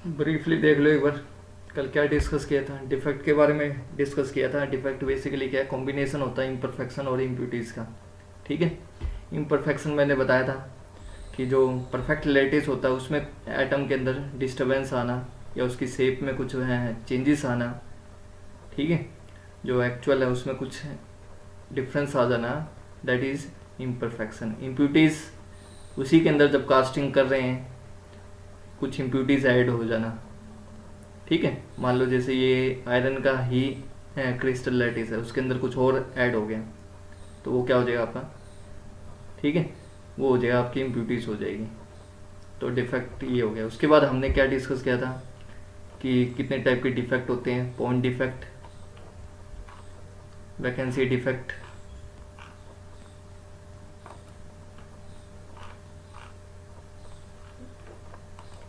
Briefly देख लो एक बार। कल क्या डिस्कस किया था? डिफेक्ट के बारे में डिस्कस किया था। डिफेक्ट बेसिकली क्या है? कॉम्बिनेशन होता है इम्परफेक्शन और इम्प्यूटीज़ का। ठीक है। इम्परफेक्शन मैंने बताया था कि जो परफेक्ट लैटिस होता है उसमें एटम के अंदर डिस्टर्बेंस आना या उसकी शेप में कुछ है चेंजेस आना। ठीक है। जो एक्चुअल है उसमें कुछ डिफरेंस आ जाना, दैट इज़ इम्परफेक्शन। इम्प्यूटीज़ उसी के अंदर जब कास्टिंग कर रहे हैं कुछ इम्प्यूटीज़ ऐड हो जाना। ठीक है। मान लो जैसे ये आयरन का ही क्रिस्टल लैटिस है, उसके अंदर कुछ और ऐड हो गया तो वो क्या हो जाएगा आपका? ठीक है, वो हो जाएगा आपकी इम्प्यूटीज हो जाएगी। तो डिफेक्ट ये हो गया। उसके बाद हमने क्या डिस्कस किया था कि कितने टाइप के डिफेक्ट होते हैं? पॉइंट डिफेक्ट, वैकेंसी डिफेक्ट,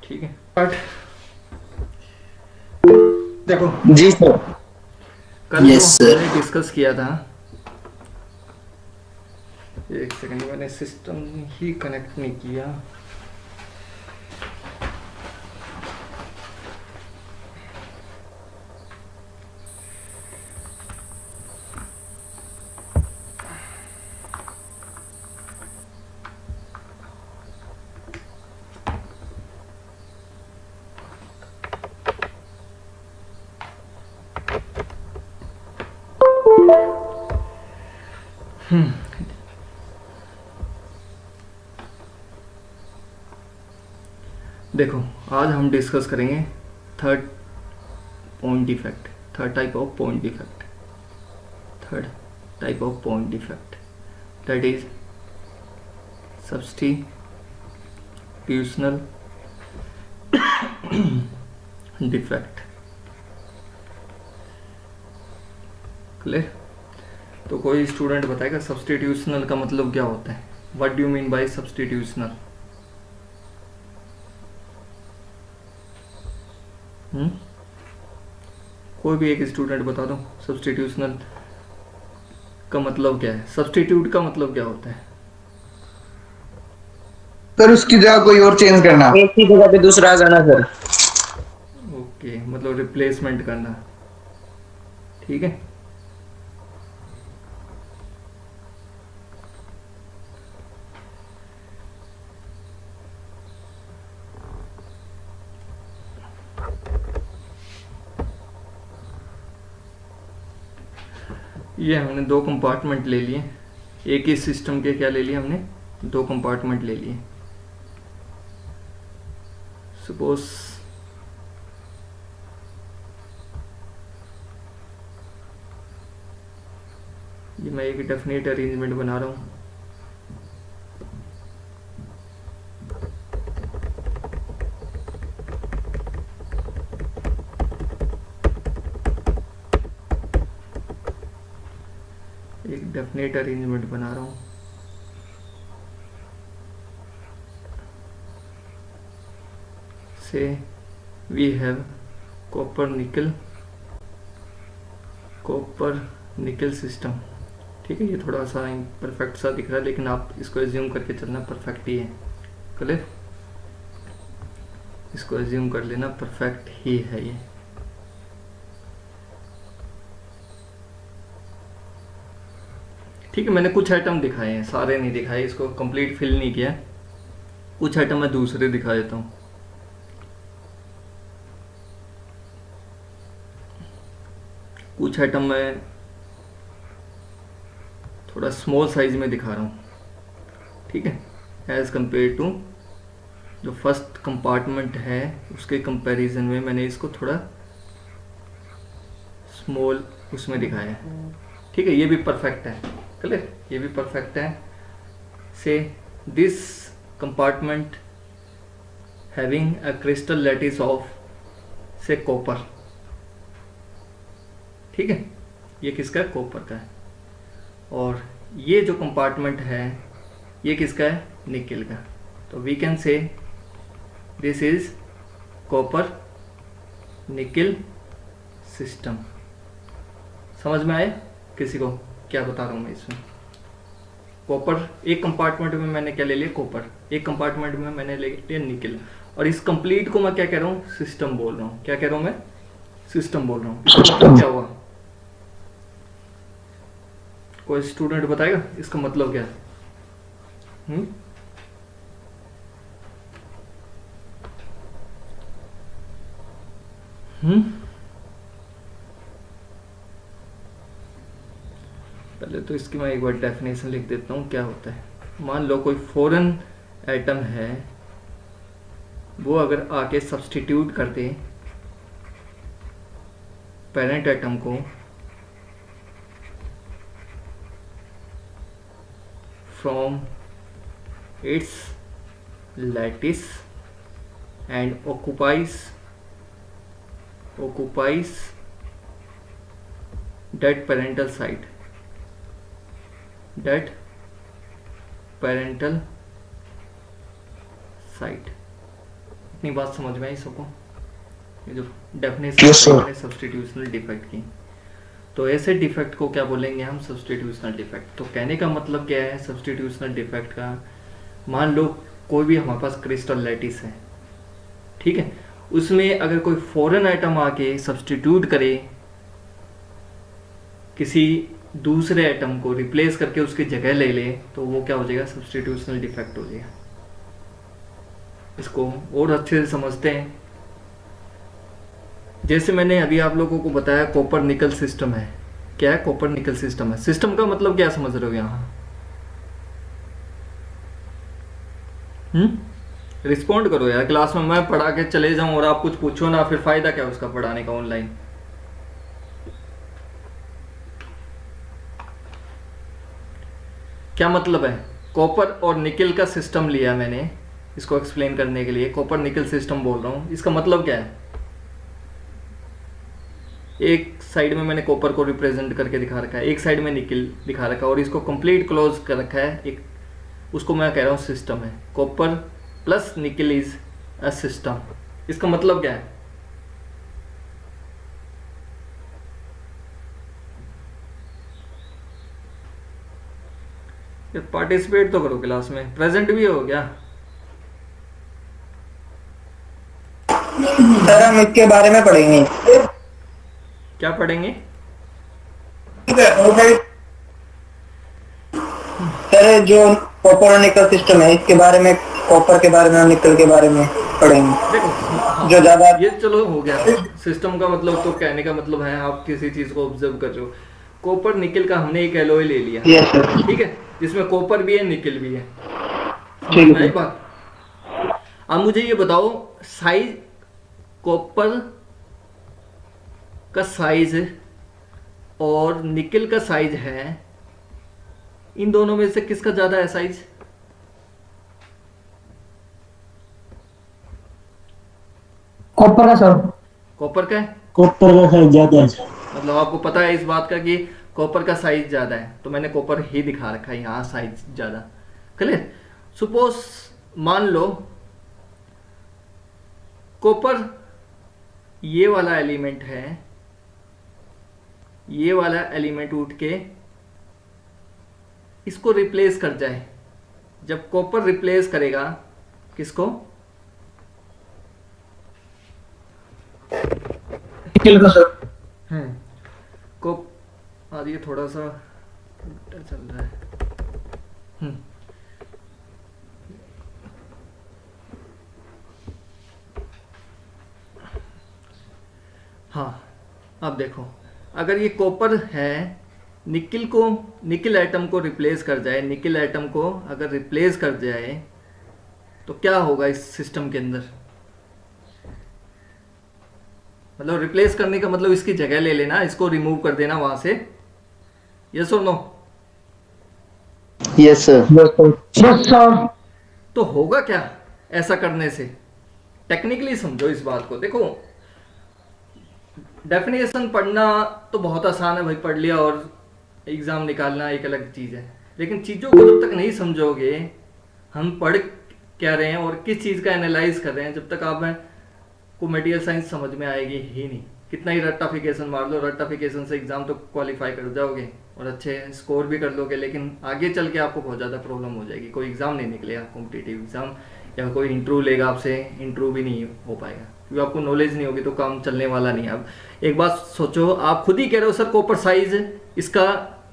ठीक है। बट देखो, जी सर। कल जो यस सर। हमने डिस्कस किया था, एक सेकंड, मैंने सिस्टम ही कनेक्ट नहीं किया। देखो, आज हम डिस्कस करेंगे third point defect, third type of point defect, third type of point defect, that is substitutional defect. Clear? तो कोई स्टूडेंट बताएगा सब्स्टिट्यूशनल का मतलब क्या होता है? What do you mean by substitutional? कोई भी एक स्टूडेंट बता दो सब्स्टिट्यूशनल का मतलब क्या है? सब्स्टिट्यूट का मतलब क्या होता है? सर उसकी जगह कोई और चेंज करना। एक की जगह पे दूसरा आ जाना सर। ओके, मतलब रिप्लेसमेंट करना। ठीक है। ये हमने दो कंपार्टमेंट ले लिए। एक ही सिस्टम के क्या ले लिए हमने? दो कंपार्टमेंट ले लिए। सपोज ये मैं एक डेफिनेट अरेंजमेंट बना रहा हूँ। एक डेफिनेट अरेंजमेंट बना रहा हूँ। Say we have copper nickel system. ठीक है। ये थोड़ा सा परफेक्ट सा दिख रहा है लेकिन आप इसको एज्यूम करके चलना परफेक्ट ही है। क्लियर? इसको एज्यूम कर लेना परफेक्ट ही है ये। ठीक है। मैंने कुछ आइटम दिखाए हैं, सारे नहीं दिखाए, इसको कंप्लीट फिल नहीं किया। कुछ आइटम मैं दूसरे दिखा देता हूँ। कुछ आइटम मैं थोड़ा स्मॉल साइज में दिखा रहा हूँ। ठीक है। एज कंपेयर टू जो फर्स्ट कंपार्टमेंट है उसके कंपैरिजन में मैंने इसको थोड़ा स्मॉल उसमें दिखाया है। ठीक है। ये भी परफेक्ट है। क्लियर? ये भी परफेक्ट है। से this compartment having a crystal lattice of से कॉपर। ठीक है। ये किसका है? कॉपर का है। और ये जो कंपार्टमेंट है ये किसका है? निकेल का। तो we can say this is copper nickel system. समझ में आए किसी को क्या बता रहा हूँ मैं इसमें? कॉपर, एक कंपार्टमेंट में मैंने क्या ले लिया? कॉपर। एक कंपार्टमेंट में मैंने ले लिया निकेल। और इस कंप्लीट को मैं क्या कह रहा हूँ, सिस्टम बोल रहा हूँ। क्या कह रहा हूँ मैं, सिस्टम बोल रहा हूँ। इसका मतलब क्या हुआ, कोई स्टूडेंट बताएगा इसका मतलब क्या है? पहले तो इसकी मैं एक बार डेफिनेशन लिख देता हूँ क्या होता है। मान लो कोई फॉरेन एटम है, वो अगर आके सब्स्टिट्यूट कर दे पेरेंट एटम को from its lattice and occupies that parental site, इतनी बात समझ में आई सबको? ये जो डेफिनेशन है सब्स्टिट्यूशनल डिफेक्ट की, तो ऐसे डिफेक्ट को क्या बोलेंगे हम, सब्स्टिट्यूशनल डिफेक्ट। तो कहने का मतलब क्या है सब्स्टिट्यूशनल डिफेक्ट का, मान लो कोई भी हमारे पास क्रिस्टल लैटिस है, ठीक है, उसमें अगर कोई फॉरेन आइटम आके सब्स्टिट्यूट करे, किसी दूसरे एटम को रिप्लेस करके उसकी जगह ले ले, तो वो क्या हो जाएगा, सब्स्टिट्यूशनल डिफेक्ट हो जाएगा। इसको और अच्छे से समझते हैं। जैसे मैंने अभी आप लोगों को बताया कॉपर निकल सिस्टम है। क्या है, कॉपर निकल सिस्टम है। सिस्टम का मतलब क्या समझ रहे हो यहाँ? रिस्पॉन्ड करो यार, क्लास में मैं पढ़ा के चले जाऊं और आप कुछ पूछो ना, फिर फायदा क्या उसका पढ़ाने का ऑनलाइन। क्या मतलब है, कॉपर और निकल का सिस्टम लिया मैंने इसको एक्सप्लेन करने के लिए, कॉपर निकल सिस्टम बोल रहा हूं। इसका मतलब क्या है, एक साइड में मैंने कॉपर को रिप्रेजेंट करके दिखा रखा है, एक साइड में निकल दिखा रखा है, और इसको कंप्लीट क्लोज कर रखा है एक, उसको मैं कह रहा हूं सिस्टम है। कॉपर प्लस निकल इज अ सिस्टम। इसका मतलब क्या है, पार्टिसिपेट तो करो क्लास में, प्रेजेंट भी हो गया। सर हम इसके बारे में पढ़ेंगे। क्या पढ़ेंगे? सर जो कॉपर निकल सिस्टम है इसके बारे में, कॉपर के बारे में, निकल के बारे में पढ़ेंगे। देखो हाँ, जो ज्यादा ये चलो हो गया। सिस्टम का मतलब तो कहने का मतलब है आप किसी चीज को ऑब्जर्व कर रहे हो। कॉपर निकल का हमने एक एलॉय ले लिया, ठीक है, जिसमें कॉपर भी है निकल भी है, ठीक है बात। अब मुझे ये बताओ साइज, कॉपर का साइज और निकल का साइज है, इन दोनों में से किसका ज्यादा है साइज? कॉपर का सर, कॉपर का है। कॉपर का साइज ज्यादा है। मतलब आपको पता है इस बात का कि कॉपर का साइज ज्यादा है, तो मैंने कॉपर ही दिखा रखा है यहाँ साइज ज्यादा। क्लियर? सपोज मान लो कॉपर ये वाला एलिमेंट है, ये वाला एलिमेंट उठ के इसको रिप्लेस कर जाए। जब कॉपर रिप्लेस करेगा किसको? निकल का सर। को आज ये थोड़ा सा उल्टा चल रहा है। हाँ, अब देखो अगर ये कॉपर है, निकल को, निकल एटम को रिप्लेस कर जाए, निकल एटम को अगर रिप्लेस कर जाए तो क्या होगा इस सिस्टम के अंदर? मतलब रिप्लेस करने का मतलब इसकी जगह ले लेना, इसको रिमूव कर देना वहां से। यस और no? Yes sir. Yes sir. तो होगा क्या ऐसा करने से? टेक्निकली समझो इस बात को। देखो डेफिनेशन पढ़ना तो बहुत आसान है भाई, पढ़ लिया और एग्जाम निकालना एक अलग चीज है, लेकिन चीजों को जब तक नहीं समझोगे, हम पढ़ क्या रहे हैं और किस चीज का एनालाइज कर रहे हैं, जब तक आप को मटेरियल साइंस समझ में आएगी ही नहीं। कितना ही रट्टाफिकेशन मार लो, रट्टाफिकेशन से एग्जाम तो क्वालिफाई कर जाओगे और अच्छे स्कोर भी कर लोगे, लेकिन आगे चल के आपको बहुत ज़्यादा प्रॉब्लम हो जाएगी। कोई एग्जाम नहीं निकलेगा कॉम्पिटिटिव एग्जाम, या कोई इंटरव्यू लेगा आपसे, इंटरव्यू भी नहीं हो पाएगा क्योंकि आपको नॉलेज नहीं होगी तो काम चलने वाला नहीं है। अब एक बात सोचो, आप खुद ही कह रहे हो सर कॉपर साइज इसका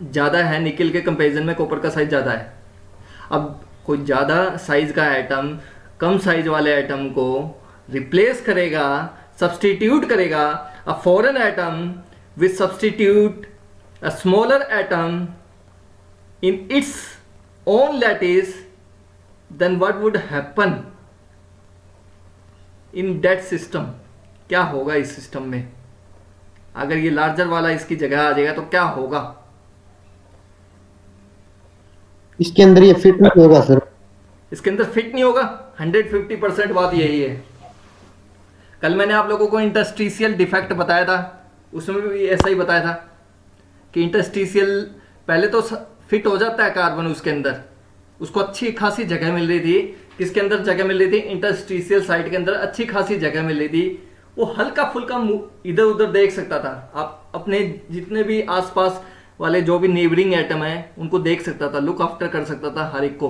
ज़्यादा है, निकल के कंपेरिजन में कॉपर का साइज ज़्यादा है। अब कोई ज़्यादा साइज का आइटम कम साइज वाले आइटम को रिप्लेस करेगा, सब्सटीट्यूट करेगा a foreign item with substitute a smaller item in its own lattice, then what would happen in that system. क्या होगा इस सिस्टम में? अगर ये लार्जर वाला इसकी जगह आ जाएगा तो क्या होगा? इसके अंदर ये फिट नहीं होगा सर। इसके अंदर फिट नहीं होगा। 150% बात यही है। कल मैंने आप लोगों को इंटरस्टिशियल डिफेक्ट बताया था, उसमें भी ऐसा ही बताया था कि इंटरस्टिशियल पहले तो फिट हो जाता है कार्बन उसके अंदर, उसको अच्छी खासी जगह मिल रही थी। किसके अंदर जगह मिल रही थी? इंटरस्टिशियल साइट के अंदर अच्छी खासी जगह मिल रही थी। वो हल्का फुल्का इधर उधर देख सकता था, आप अपने जितने भी आसपास वाले जो भी नेबरिंग आइटम है उनको देख सकता था, लुक आफ्टर कर सकता था हर एक को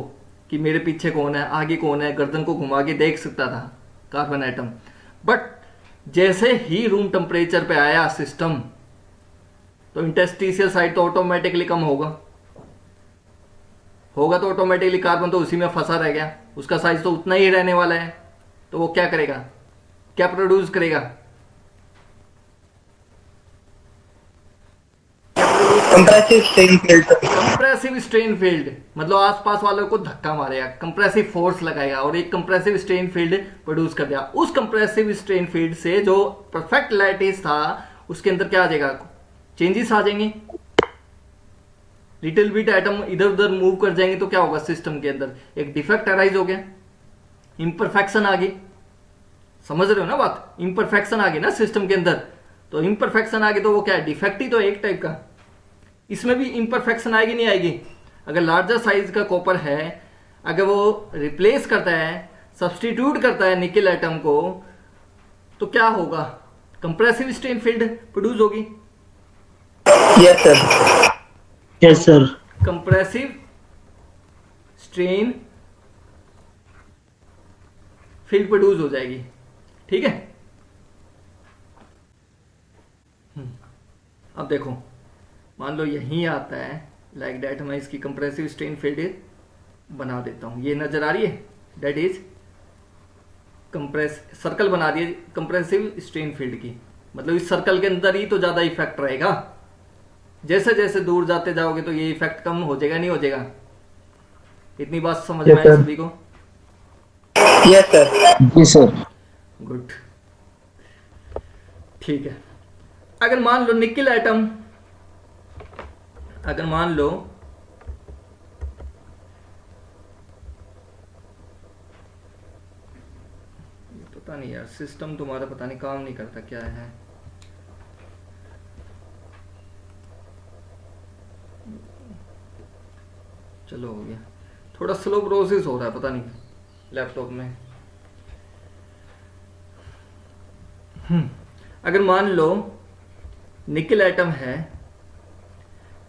कि मेरे पीछे कौन है, आगे कौन है, गर्दन को घुमा के देख सकता था कार्बन आइटम। बट जैसे ही रूम टेम्परेचर पे आया सिस्टम, तो इंटरस्टिशियल साइट तो ऑटोमेटिकली कम होगा तो ऑटोमेटिकली कार्बन तो उसी में फंसा रह गया, उसका साइज तो उतना ही रहने वाला है। तो वो क्या करेगा, क्या प्रोड्यूस करेगा? Compressive strain field. Compressive strain field मतलब आसपास वालों को धक्का मारेगा, कंप्रेसिव फोर्स लगाएगा और एक कंप्रेसिव स्ट्रेन फील्ड प्रोड्यूस कर देगा। उस कंप्रेसिव स्ट्रेन फील्ड से जो परफेक्ट लैटिस था उसके अंदर क्या आ जाएगा? चेंजेस आ जाएंगे, लिटिल बिट आइटम इधर उधर मूव कर जाएंगे। तो क्या होगा? सिस्टम के अंदर एक डिफेक्ट अराइज हो गया, इम्परफेक्शन आ गई। समझ रहे हो ना बात? इम्परफेक्शन आ गई ना सिस्टम के अंदर, तो इम्परफेक्शन आ गई तो वो क्या है? डिफेक्ट ही तो एक टाइप का। इसमें भी इम्परफेक्शन आएगी नहीं आएगी? अगर लार्जर साइज का कॉपर है, अगर वो रिप्लेस करता है, सब्सटीट्यूट करता है निकल आइटम को, तो क्या होगा? कंप्रेसिव स्ट्रेन फील्ड प्रोड्यूस होगी। Yes sir. Yes sir. Compressive strain field produce हो जाएगी। ठीक है। अब देखो, मान लो यहीं आता है लाइक दैट, मैं इसकी कंप्रेसिव स्ट्रेन फील्ड बना देता हूं। ये नजर आ रही है? दैट इज कंप्रेस, सर्कल बना दिए कंप्रेसिव स्ट्रेन फील्ड की। मतलब इस सर्कल के अंदर ही तो ज्यादा इफेक्ट रहेगा। जैसे जैसे दूर जाते जाओगे तो ये इफेक्ट कम हो जाएगा, नहीं हो जाएगा? इतनी बात समझ में आई सभी को? Yes sir. जी सर। गुड, ठीक है। अगर मान लो निकल आइटम, अगर मान लो पता नहीं यार, सिस्टम तुम्हारा पता नहीं काम नहीं करता क्या है। चलो हो गया, थोड़ा स्लो प्रोसेस हो रहा है पता नहीं लैपटॉप में। अगर मान लो निकल आइटम है,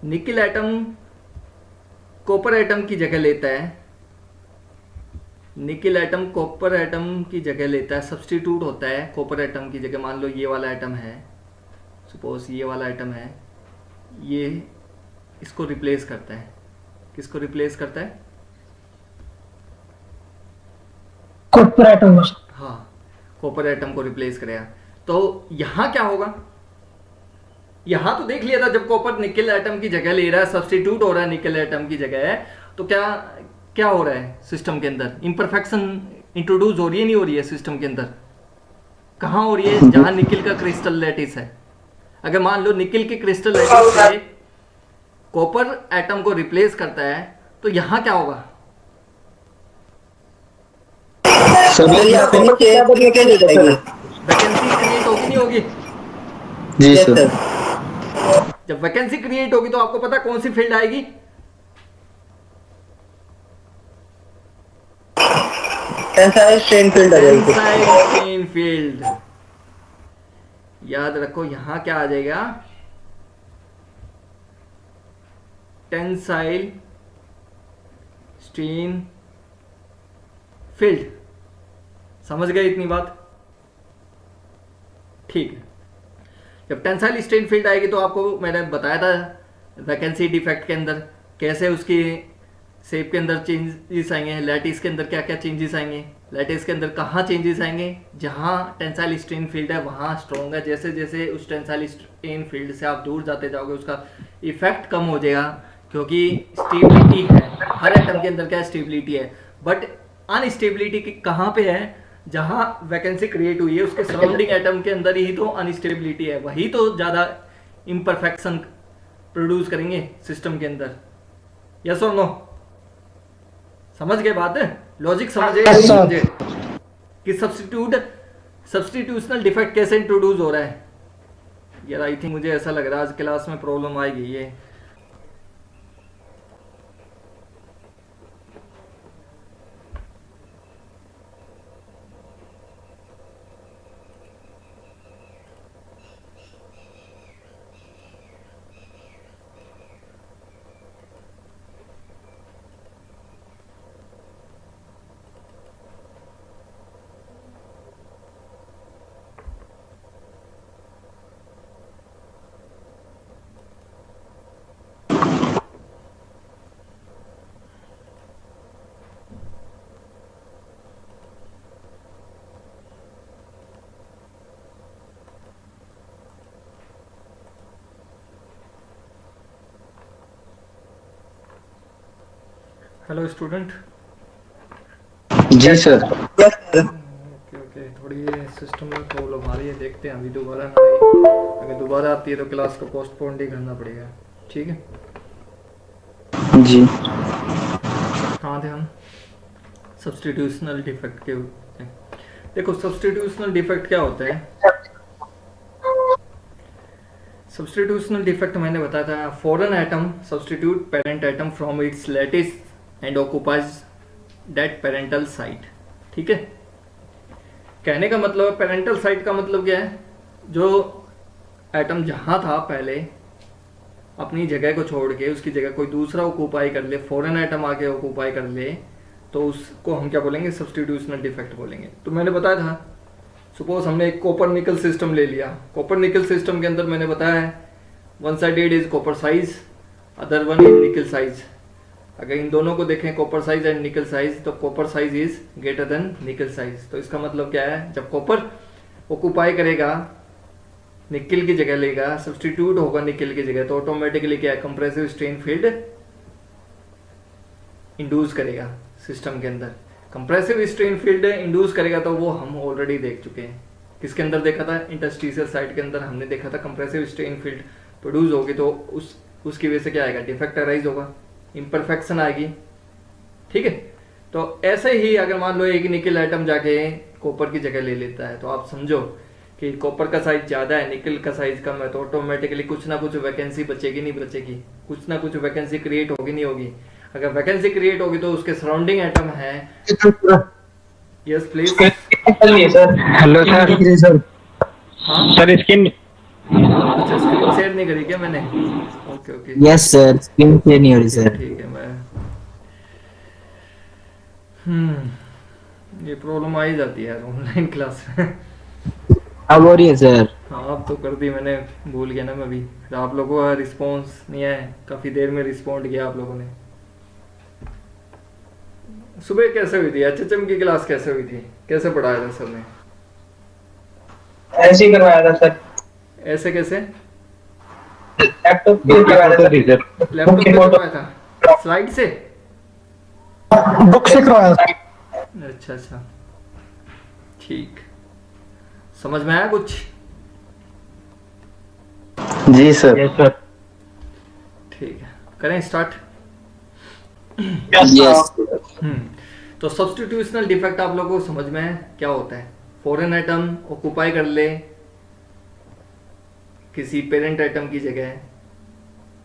निकल आइटम कॉपर आइटम की जगह लेता है, निकल आइटम कॉपर आइटम की जगह लेता है, सब्सटीट्यूट होता है कॉपर आइटम की जगह। मान लो ये वाला आइटम है, सपोज ये वाला आइटम है, ये इसको रिप्लेस करता है। किसको रिप्लेस करता है? Copper item. हाँ, कॉपर आइटम को रिप्लेस करेगा। तो यहां क्या होगा? यहां तो देख लिया था जब कॉपर निकल आइटम की जगह ले रहा है, सब्सटीट्यूट हो रहा है निकल आइटम की जगह है, तो क्या क्या हो रहा है सिस्टम के अंदर? इम्परफेक्शन इंट्रोड्यूस हो रही है, नहीं हो रही है सिस्टम के अंदर? कहां हो रही है? जहां निकल का क्रिस्टल लैटिस है। अगर मान लो निकल के क्रिस्टल लैटिस से कॉपर एटम को रिप्लेस करता है तो यहां क्या होगा? वैकेंसी क्रिएट होगी, नहीं होगी? जी सर। जब वैकेंसी क्रिएट होगी तो आपको पता कौन सी फील्ड आएगी? टेंसाइल स्ट्रेन फील्ड आ जाएगी। Tensile strain field. याद रखो यहां क्या आ जाएगा? Tensile strain field. समझ गए इतनी बात? ठीक है। जब टेंसाइल स्ट्रेन फील्ड आएगी तो आपको मैंने बताया था वैकेंसी डिफेक्ट के अंदर कैसे उसकी शेप के अंदर चेंजेस आएंगे, लैटिस के अंदर क्या क्या चेंजेस आएंगे, लैटिस के अंदर कहाँ चेंजेस आएंगे, जहाँ टेंसाइल स्ट्रेन फील्ड है वहाँ स्ट्रॉन्ग है। जैसे जैसे उस टेंसाइल स्ट्रेन फील्ड से आप दूर जाते जाओगे उसका इफेक्ट कम हो जाएगा, क्योंकि स्टेबिलिटी है हर एटम के अंदर, क्या स्टेबिलिटी है। बट अनस्टेबिलिटी कहाँ पे है? जहाँ वैकेंसी क्रिएट हुई है उसके सराउंडिंग एटम के अंदर ही तो अनस्टेबिलिटी है, वही तो ज़्यादा इम्परफेक्शन प्रोड्यूस करेंगे सिस्टम के अंदर। यस और नो? समझ गए बात है? लॉजिक समझे समझे कि सब्स्टिट्यूशनल डिफेक्ट कैसे इंट्रोड्यूस हो रहा है। यार आई थिंक मुझे ऐसा लग रहा है आज क्लास में प्रॉब्लम आएगी ये। Hello student. जी sir. Yes sir. Okay okay, थोड़ी सिस्टम में प्रॉब्लम आ रही है, देखते हैं अभी दोबारा ना आए। अगर दोबारा आती है तो क्लास को पोस्टपोन ही करना पड़ेगा। ठीक है जी। कहाँ थे हम? सब्स्टिट्यूशनल डिफेक्ट के ऊपर। देखो सब्स्टिट्यूशनल डिफेक्ट क्या होता है? सब्स्टिट्यूशनल डिफेक्ट मैंने बताया था, foreign atom substitute parent atom from its lattice and occupies that parental site. ठीक है, कहने का मतलब पेरेंटल साइट का मतलब क्या है? जो एटम जहाँ था पहले अपनी जगह को छोड़ के उसकी जगह कोई दूसरा ऑक्युपाई कर ले, फॉरेन एटम आके ऑक्युपाई कर ले, तो उसको हम क्या बोलेंगे? सब्स्टिट्यूशनल डिफेक्ट बोलेंगे। तो मैंने बताया था, सपोज हमने एक कॉपर निकल सिस्टम ले लिया। कॉपर निकल सिस्टम के अंदर मैंने बताया है one sided is copper size, other one is nickel size. अगर इन दोनों को देखें copper size and nickel size, तो copper size is greater than nickel size. तो इसका मतलब क्या है? जब कॉपर ऑक्युपाई करेगा, निकल की जगह लेगा, सब्स्टिट्यूट होगा निकल की जगह, तो ऑटोमेटिकली क्या है? कंप्रेसिव स्ट्रेन फील्ड इंड्यूस करेगा सिस्टम के अंदर। कंप्रेसिव स्ट्रेन फील्ड इंड्यूस करेगा तो वो हम ऑलरेडी देख चुके हैं। किसके अंदर देखा था? इंटरस्टिशियल साइट के अंदर हमने देखा था कंप्रेसिव स्ट्रेन फील्ड प्रोड्यूस होगी तो उसकी वजह से क्या आएगा? डिफेक्ट अराइज होगा, इम्परफेक्शन आएगी। ठीक है, तो ऐसे ही अगर मान लो एक निकल आइटम जाके कॉपर की जगह ले लेता है, तो आप समझो कि कॉपर का साइज ज्यादा है, निकल का साइज कम है, तो ऑटोमेटिकली कुछ ना कुछ वैकेंसी बचेगी नहीं बचेगी, कुछ ना कुछ वैकेंसी क्रिएट होगी नहीं होगी। अगर वैकेंसी क्रिएट होगी तो उसके सराउंडिंग एटम है। Yes please. Sir hello sir. Sir हाँ सर स्क्रीन। अच्छा, स्क्रीन शेयर नहीं करी क्या मैंने? Okay okay, yes sir, screen share नहीं हो रही सर। ठीक है। मैं ये प्रॉब्लम आ ही जाती है यार ऑनलाइन क्लास में। अब हो रही है सर। हाँ अब तो कर दी मैंने, भूल गया ना मैं भी। फिर आप लोगों का रिस्पांस नहीं आया, काफ़ी देर में रिस्पॉन्ड किया आप लोगों ने। सुबह कैसे हुई थी? एचएचएम की क्लास कैसे हुई थी? कैसे पढ़ाया था सर ने? ऐसे ही करवाया था सर। ऐसे कैसे? लैपटॉप पे करवाया था सर। लैपटॉप पे करवाया था? स्लाइड से? बुक से करवाया था। अच्छा अच्छा, ठीक। समझ में आया कुछ? जी सर। Yes sir. ठीक है, करें स्टार्ट। यस। तो सब्स्टिट्यूशनल डिफेक्ट आप लोगों को समझ में क्या होता है? फॉरेन एटम ऑक्युपाई कर ले किसी पेरेंट एटम की जगह,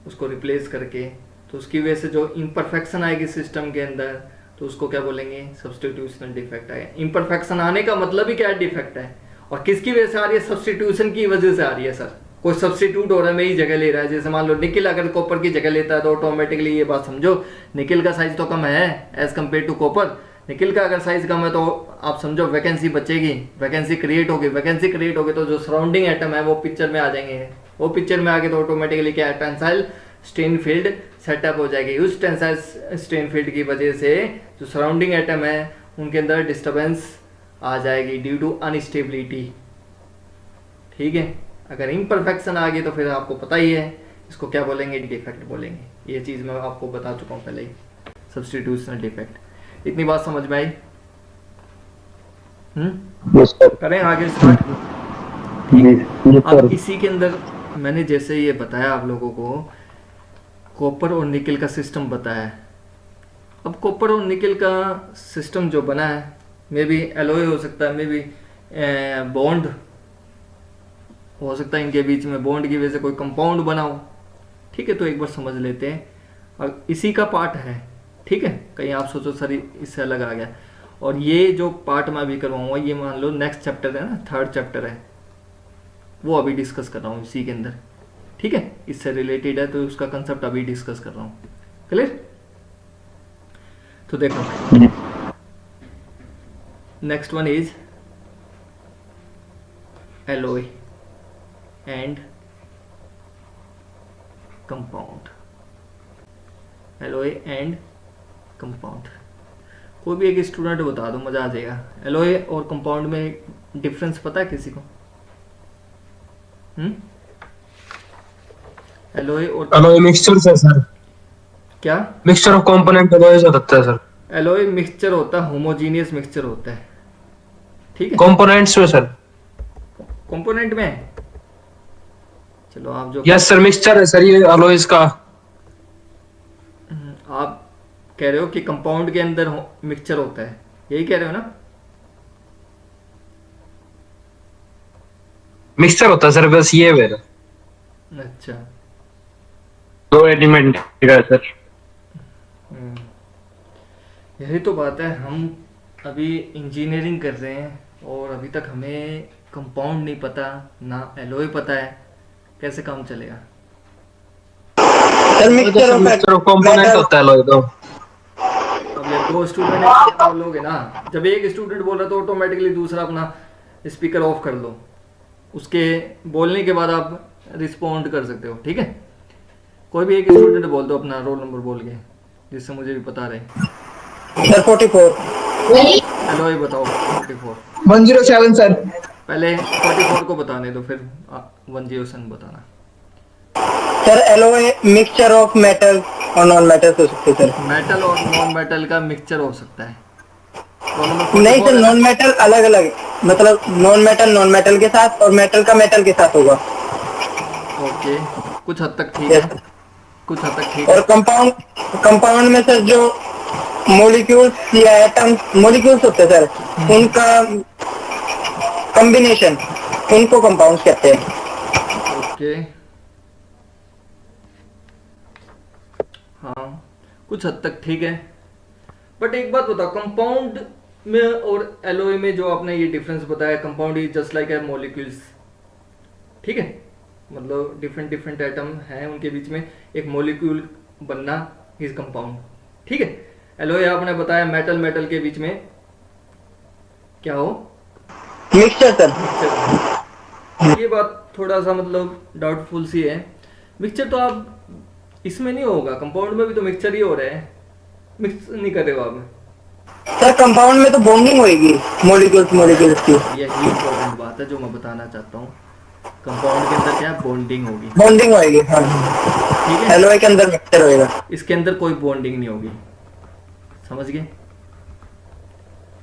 उसको रिप्लेस करके, तो उसकी वजह से जो इम्परफेक्शन आएगी सिस्टम के अंदर, तो उसको क्या बोलेंगे? सब्स्टिट्यूशनल डिफेक्ट आएगा। इम्परफेक्शन आने का मतलब ही क्या है? डिफेक्ट है। और किसकी वजह से आ रही है? सब्स्टिट्यूशन की वजह से आ रही है सर। कोई सब्स्टिट्यूट हो रहा है, मेरी जगह ले रहा है। जैसे मान लो निकल अगर कॉपर की जगह लेता है तो ऑटोमेटिकली ये बात समझो निकल का साइज तो कम है एज कम्पेयर टू कॉपर, निकल का अगर साइज कम है तो आप समझो वैकेंसी बचेगी, वैकेंसी क्रिएट होगी, वैकेंसी क्रिएट होगी तो जो सराउंडिंग एटम है वो पिक्चर में आ जाएंगे, वो पिक्चर में आगे तो ऑटोमेटिकली क्या है, टेंसाइल स्ट्रेन फील्ड सेटअप हो जाएगी। उस टेंसाइल स्ट्रेन फील्ड की वजह से जो सराउंडिंग एटम है उनके अंदर डिस्टर्बेंस आ जाएगी ड्यू टू अनस्टेबिलिटी। ठीक है, अगर इम्परफेक्शन आ गई तो फिर आपको पता ही है इसको क्या बोलेंगे, डिफेक्ट बोलेंगे। ये चीज़ मैं आपको बता चुका हूँ पहले ही, सब्स्टिट्यूशनल डिफेक्ट। इतनी बात समझ में आई? करें आगे स्टार्ट। अब इसी के अंदर मैंने जैसे ये बताया आप लोगों को, कॉपर और निकल का सिस्टम बताया है। अब कॉपर और निकल का सिस्टम जो बना है, मे बी एलॉय हो सकता है, मे बी बॉन्ड हो सकता है, इनके बीच में बॉन्ड की वजह से कोई कंपाउंड बनाओ। ठीक है, तो एक बार समझ लेते हैं। और इसी का पार्ट है, ठीक है। कहीं आप सोचो सर इससे अलग आ गया, और ये जो पार्ट मैं अभी करवाऊंगा ये मान लो नेक्स्ट चैप्टर है ना, 3rd चैप्टर है, वो अभी डिस्कस कर रहा हूँ इसी के अंदर। ठीक है, इससे रिलेटेड है तो उसका कंसेप्ट अभी डिस्कस कर रहा हूँ। क्लियर? तो देखो next one is alloy and compound. Alloy and compound, कोई भी एक स्टूडेंट बता दो, मजा आ जाएगा। एलॉय और कंपाउंड में डिफरेंस पता है किसी को? एलॉय और एलॉय मिक्सचर से सर, क्या मिक्सचर ऑफ कंपोनेंट एलॉय हो सकता है सर। एलॉय मिक्सचर होता है, होमोजीनियस मिक्सचर होता है। ठीक है, कंपोनेंट्स में सर, कंपोनेंट में चलो आप जो यस सर मिक्सचर है सर ये एलॉयज का। आप कह रहे हो कि कंपाउंड के अंदर मिक्सचर होता है, यही कह रहे हो ना? मिक्सचर होता है सर, बस ये है। अच्छा, दो एलिमेंट है सर। यही तो बात है। हम अभी इंजीनियरिंग कर रहे हैं और अभी तक हमें कंपाउंड नहीं पता, ना एलॉय पता है, कैसे काम चलेगा? सर मिक्सचर ऑफ कंपोनेंट होता है एलॉय तो। अब ये दो स्टूडेंट बोलोगे ना, जब एक स्टूडेंट बोल रहा तो ऑटोमेटिकली दूसरा अपना स्पीकर ऑफ कर लो, उसके बोलने के बाद आप रिस्पॉन्ड कर सकते हो। ठीक है, कोई भी एक स्टूडेंट बोल दो अपना रोल नंबर बोल के, जिससे मुझे भी पता रहे। सर 44। एलॉय बताओ 44। 107 सर। पहले 44 को बताने दो, फिर 107 बताना। Sir alloy mixture of metal और नॉन मेटल हो सकते हैं सर। मेटल और नॉन मेटल का मिक्सचर हो सकता है। नहीं सर, नॉन मेटल अलग अलग, मतलब नॉन मेटल के साथ और मेटल का मेटल के साथ होगा। ओके, कुछ हद तक ठीक है, कुछ हद तक ठीक है। और कंपाउंड में सर जो मॉलिक्यूल्स या एटम मॉलिक्यूल्स होते हैं सर, उनका कॉम्बिनेशन, उनको कंपाउंड्स कहते हैं। ओके, हाँ कुछ हद तक ठीक है। बट एक बात बताओ, कंपाउंड में और एलॉय में जो आपने ये डिफरेंस बताया, compound is just like A molecules. ठीक है, मतलब डिफरेंट डिफरेंट एटम हैं, उनके बीच में एक मॉलिक्यूल बनना इज कंपाउंड। ठीक है, एलॉय आपने बताया मेटल मेटल के बीच में क्या हो, मिक्सचर सर। मिक्सचर। ये बात थोड़ा सा मतलब डाउटफुल सी है। मिक्सचर तो आप इसमें नहीं होगा, कंपाउंड में भी तो मिक्सचर ही हो रहे हैं, मिक्स नहीं कर रहे हो आप। सर कंपाउंड में तो बॉन्डिंग होएगी मॉलिक्यूल्स की। यही इंपॉर्टेंट बात है जो मैं बताना चाहता हूँ। कंपाउंड के अंदर क्या बॉन्डिंग होगी, बॉन्डिंग होएगी। हाँ ठीक है, एलॉय के अंदर मिक्सचर होएगा, इसके अंदर कोई बॉन्डिंग नहीं होगी। समझ गए?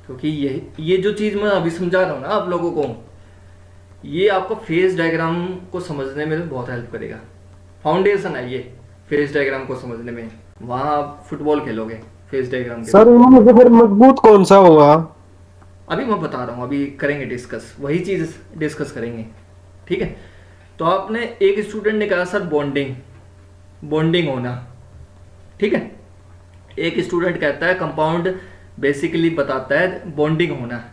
क्योंकि ये जो चीज मैं अभी समझा रहा हूँ ना आप लोगों को, ये आपको फेज डायग्राम को समझने में बहुत हेल्प करेगा। फाउंडेशन है ये फेज डायग्राम को समझने में। वहां आप फुटबॉल खेलोगे फेज डायग्राम के सर इनमें से फिर मजबूत कौन सा होगा? अभी मैं बता रहा हूँ, अभी करेंगे डिस्कस, वही चीज डिस्कस करेंगे। ठीक है, तो आपने एक स्टूडेंट ने कहा सर बॉन्डिंग होना। ठीक है, एक स्टूडेंट कहता है कंपाउंड बेसिकली बताता है बॉन्डिंग होना,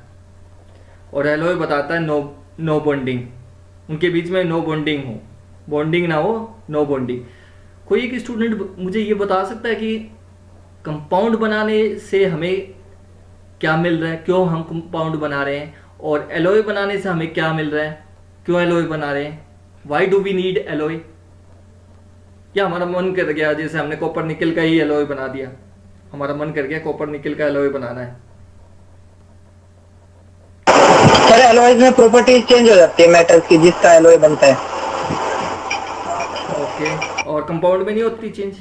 और एलॉय बताता है नो बॉन्डिंग, उनके बीच में नो बॉन्डिंग हो, बॉन्डिंग ना हो, नो बॉन्डिंग। कोई एक स्टूडेंट मुझे ये बता सकता है कि कंपाउंड बनाने से हमें क्या मिल रहा है, क्यों हम कंपाउंड बना रहे हैं, और एलॉय बनाने से हमें क्या मिल रहा है, क्यों एलॉय बना रहे हैं, why do we need alloy. क्या हमारा मन कर गया, जैसे हमने कॉपर निकल का ही एलॉय बना दिया, हमारा मन कर गया कॉपर निकल का एलॉय बनाना है। सर एलॉयज में प्रॉपर्टीज चेंज हो जाती है मेटल्स की जिसका एलॉय बनता है। ओके, और कंपाउंड में नहीं होती चेंज।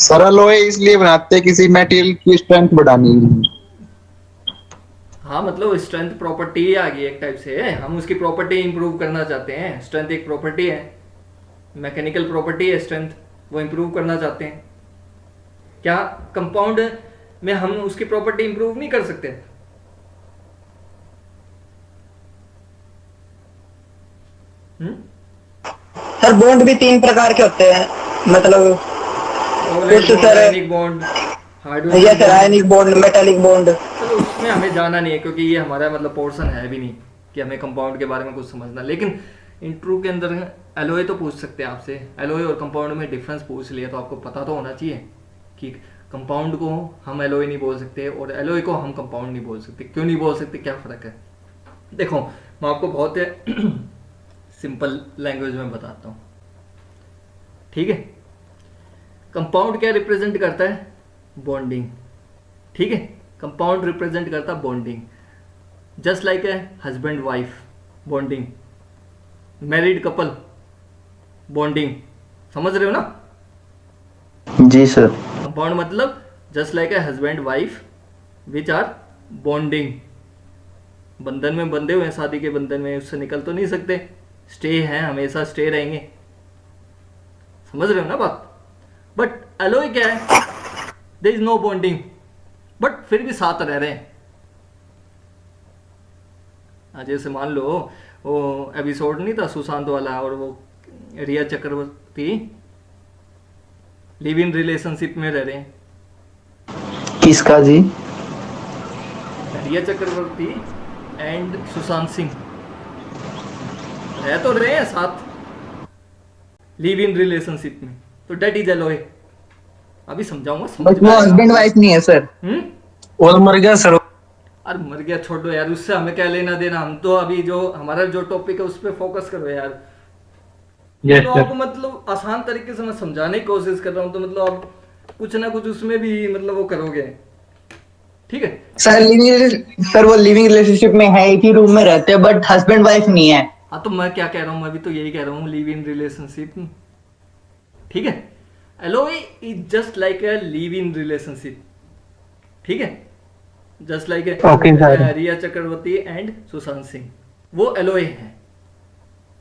सर एलॉय इसलिए बनाते हैं किसी मटेरियल की स्ट्रेंथ बढ़ाने के लिए। हाँ, मतलब स्ट्रेंथ प्रॉपर्टी आ गई एक टाइप से, हम उसकी प्रॉपर्टी इंप्रूव करना चाहते हैं। स्ट्रेंथ एक प्रॉपर्टी है, मैकेनिकल प्रॉपर्टी है स्ट्रेंथ, वो इंप्रूव करना चाहते हैं। क्या कंपाउंड में हम उसकी प्रॉपर्टी इंप्रूव नहीं कर सकते? सर बॉन्ड भी 3 प्रकार के होते हैं, मतलब कुछ सर आयनिक बॉन्ड, ये sir ionic bond, metallic bond. चलो उसमें हमें जाना नहीं है, क्योंकि ये हमारा मतलब पोर्शन है भी नहीं कि हमें कंपाउंड के बारे में कुछ समझना। लेकिन इंट्रो के अंदर एलॉय तो पूछ सकते हैं आपसे, एलॉय और कंपाउंड में डिफरेंस पूछ लिया तो आपको पता तो होना चाहिए कि कंपाउंड को हम एलॉय नहीं बोल सकते और एलॉय को हम कंपाउंड नहीं बोल सकते। क्यों नहीं बोल सकते, क्या फ़र्क है? देखो मैं आपको बहुत सिंपल लैंग्वेज में बताता हूँ, ठीक है। कंपाउंड क्या रिप्रेजेंट करता है? बॉन्डिंग, ठीक है। कंपाउंड रिप्रेजेंट करता है bonding, just like a husband wife bonding, married couple bonding, समझ रहे हो ना? जी सर। कंपाउंड मतलब just like a husband wife which are bonding, बंधन में बंधे हुए हैं, शादी के बंधन में, उससे निकल तो नहीं सकते, स्टे हैं, हमेशा स्टे रहेंगे, समझ रहे हो ना बात? बट एलॉय क्या है? There is no bonding, but फिर भी साथ रह रहे हैं। जैसे मान लो वो एपिसोड नहीं था सुशांत वाला, और वो रिया चक्रवर्ती लिव इन रिलेशनशिप में रह रहे हैं। किसका जी? रिया चक्रवर्ती एंड सुशांत सिंह रह तो रहे हैं साथ, लिव इन रिलेशनशिप में, तो डेट इज एलॉय। अभी समझाऊंगा, समझ बट वो हस्बैंड वाइफ नहीं है सर। और मर गया सर। अरे मर गया छोड़ो यार, उससे हमें क्या लेना देना, हम तो अभी जो हमारा जो टॉपिक है उस पर फोकस करो यार। तो आपको मतलब आसान तरीके से मैं समझाने की कोशिश कर रहा हूँ, तो मतलब आप कुछ ना कुछ उसमें भी मतलब वो करोगे, ठीक है। सर वो लिविंग रिलेशनशिप में है, एक ही रूम में रहते हैं, बट हस्बैंड वाइफ नहीं है। हाँ तो मैं क्या कह रहा हूँ, मैं भी तो यही कह रहा हूँ, लिव इन रिलेशनशिप, ठीक है। Alloy is just like a live in relationship, ठीक है, just like Rhea Chakraborty and Sushant Singh, वो एलॉय है।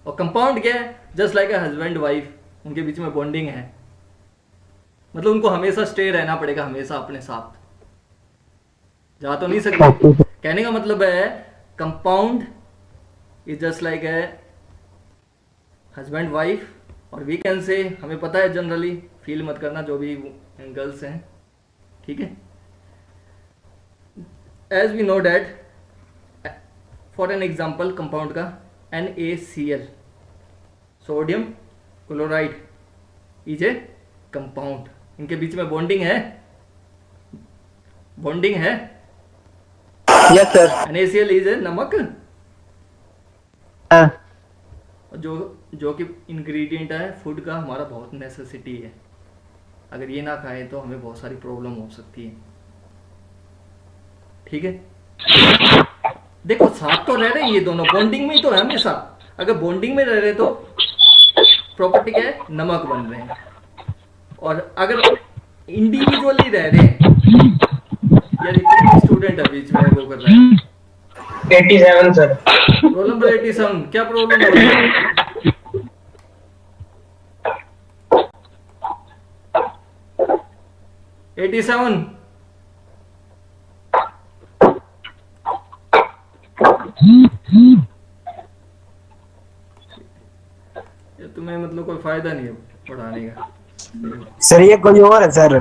और कंपाउंड क्या है? Just like a husband wife, उनके बीच में बॉन्डिंग है, मतलब उनको हमेशा स्टे रहना पड़ेगा, हमेशा अपने साथ जा तो नहीं सकते। कहने का मतलब है compound is just like a husband wife, और वी कैन से, हमें पता है जनरली, फील मत करना जो भी गर्ल्स हैं, ठीक है। As we know that for an example compound का NaCl, sodium chloride is a compound, इनके बीच में बॉन्डिंग है, बॉन्डिंग है। Yes sir. NaCl is a नमक, हाँ। जो कि इंग्रेडिएंट है फूड का, हमारा बहुत नेसेसिटी है। अगर ये ना खाएं तो हमें बहुत सारी प्रॉब्लम हो सकती है, ठीक है। देखो साथ तो रह रहे हैं ये दोनों, बॉन्डिंग में ही तो है हमेशा। अगर बॉन्डिंग में रह रहे तो प्रॉपर्टी क्या है? नमक बन रहे हैं। और अगर इंडिविजुअली रह रहे हैं, यार एक स्टूडेंट है बीच में वो कर रहा है 87 सर। रोल नंबर 87, क्या प्रॉब्लम हो रही है? ये तुम्हें मतलब कोई फायदा नहीं है पढ़ाने का सर ये कोई और है सर।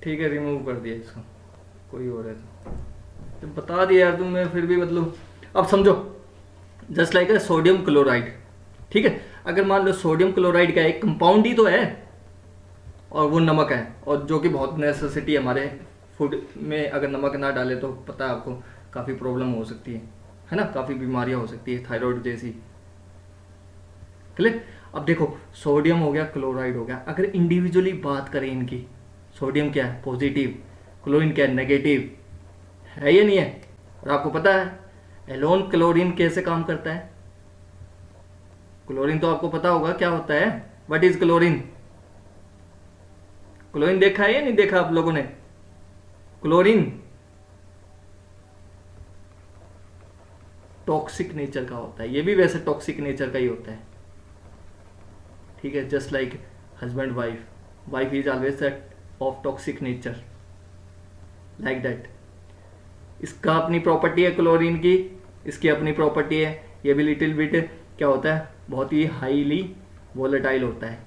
ठीक है, रिमूव कर दिया इसको, कोई और है तो बता दिया यार तुमने, फिर भी मतलब अब समझो, जस्ट लाइक सोडियम क्लोराइड, ठीक है। अगर मान लो सोडियम क्लोराइड का एक कंपाउंड ही तो है और वो नमक है, और जो कि बहुत नेसेसिटी है हमारे फूड में, अगर नमक ना डाले तो पता है आपको काफ़ी प्रॉब्लम हो सकती है ना, काफ़ी बीमारियां हो सकती है, थायराइड जैसी। क्लियर। अब देखो सोडियम हो गया, क्लोराइड हो गया, अगर इंडिविजुअली बात करें इनकी, सोडियम क्या है पॉजिटिव, क्लोरीन क्या है नेगेटिव, है या नहीं है। और आपको पता है एलोन क्लोरीन कैसे काम करता है। क्लोरीन तो आपको पता होगा क्या होता है, व्हाट इज क्लोरीन। क्लोरीन देखा है या नहीं देखा आप लोगों ने। क्लोरीन टॉक्सिक नेचर का होता है, ये भी वैसे टॉक्सिक नेचर का ही होता है, ठीक है। Just like husband wife, wife is always of toxic nature, like that. इसका अपनी प्रॉपर्टी है क्लोरीन की, इसकी अपनी प्रॉपर्टी है। ये भी लिटिल बिट क्या होता है, बहुत ही हाईली वोलेटाइल होता है,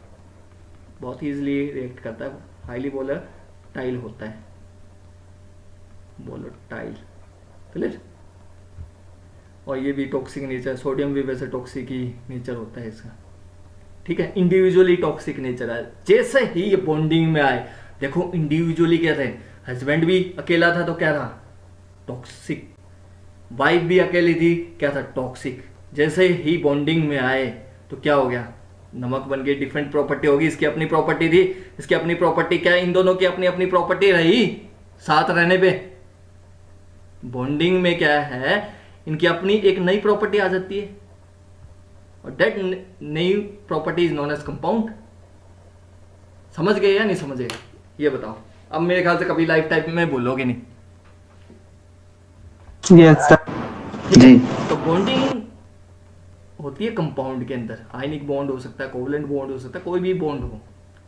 बहुत ही इजीली रिएक्ट करता है, हाईली वोलेटाइल होता है, वोलेटाइल। क्लियर। और ये भी टॉक्सिक नेचर, सोडियम भी वैसे टॉक्सिक ही नेचर होता है इसका, ठीक है। इंडिविजुअली टॉक्सिक नेचर है। जैसे ही ये बॉन्डिंग में आए, देखो इंडिविजुअली क्या थे, हस्बैंड भी अकेला था तो क्या था टॉक्सिक, वाइफ भी अकेली थी क्या था टॉक्सिक। जैसे ही बॉन्डिंग में आए तो क्या हो गया, नमक बन गए, डिफरेंट प्रॉपर्टी होगी, इसकी अपनी प्रॉपर्टी थी, इसकी अपनी प्रॉपर्टी क्या है, इन दोनों की अपनी अपनी प्रॉपर्टी रही साथ रहने पे। बॉन्डिंग में क्या है, इनकी अपनी एक नई प्रॉपर्टी आ जाती है, और दैट नई property is known as compound. समझ गए या नहीं समझ गए, ये बताओ। अब मेरे ख्याल से कभी लाइफ टाइम में बोलोगे नहीं। यस सर जी। तो बॉन्डिंग होती है कंपाउंड के अंदर, आयनिक बॉन्ड हो सकता है, कोवलेंट बॉन्ड हो सकता है, कोई भी बॉन्ड हो,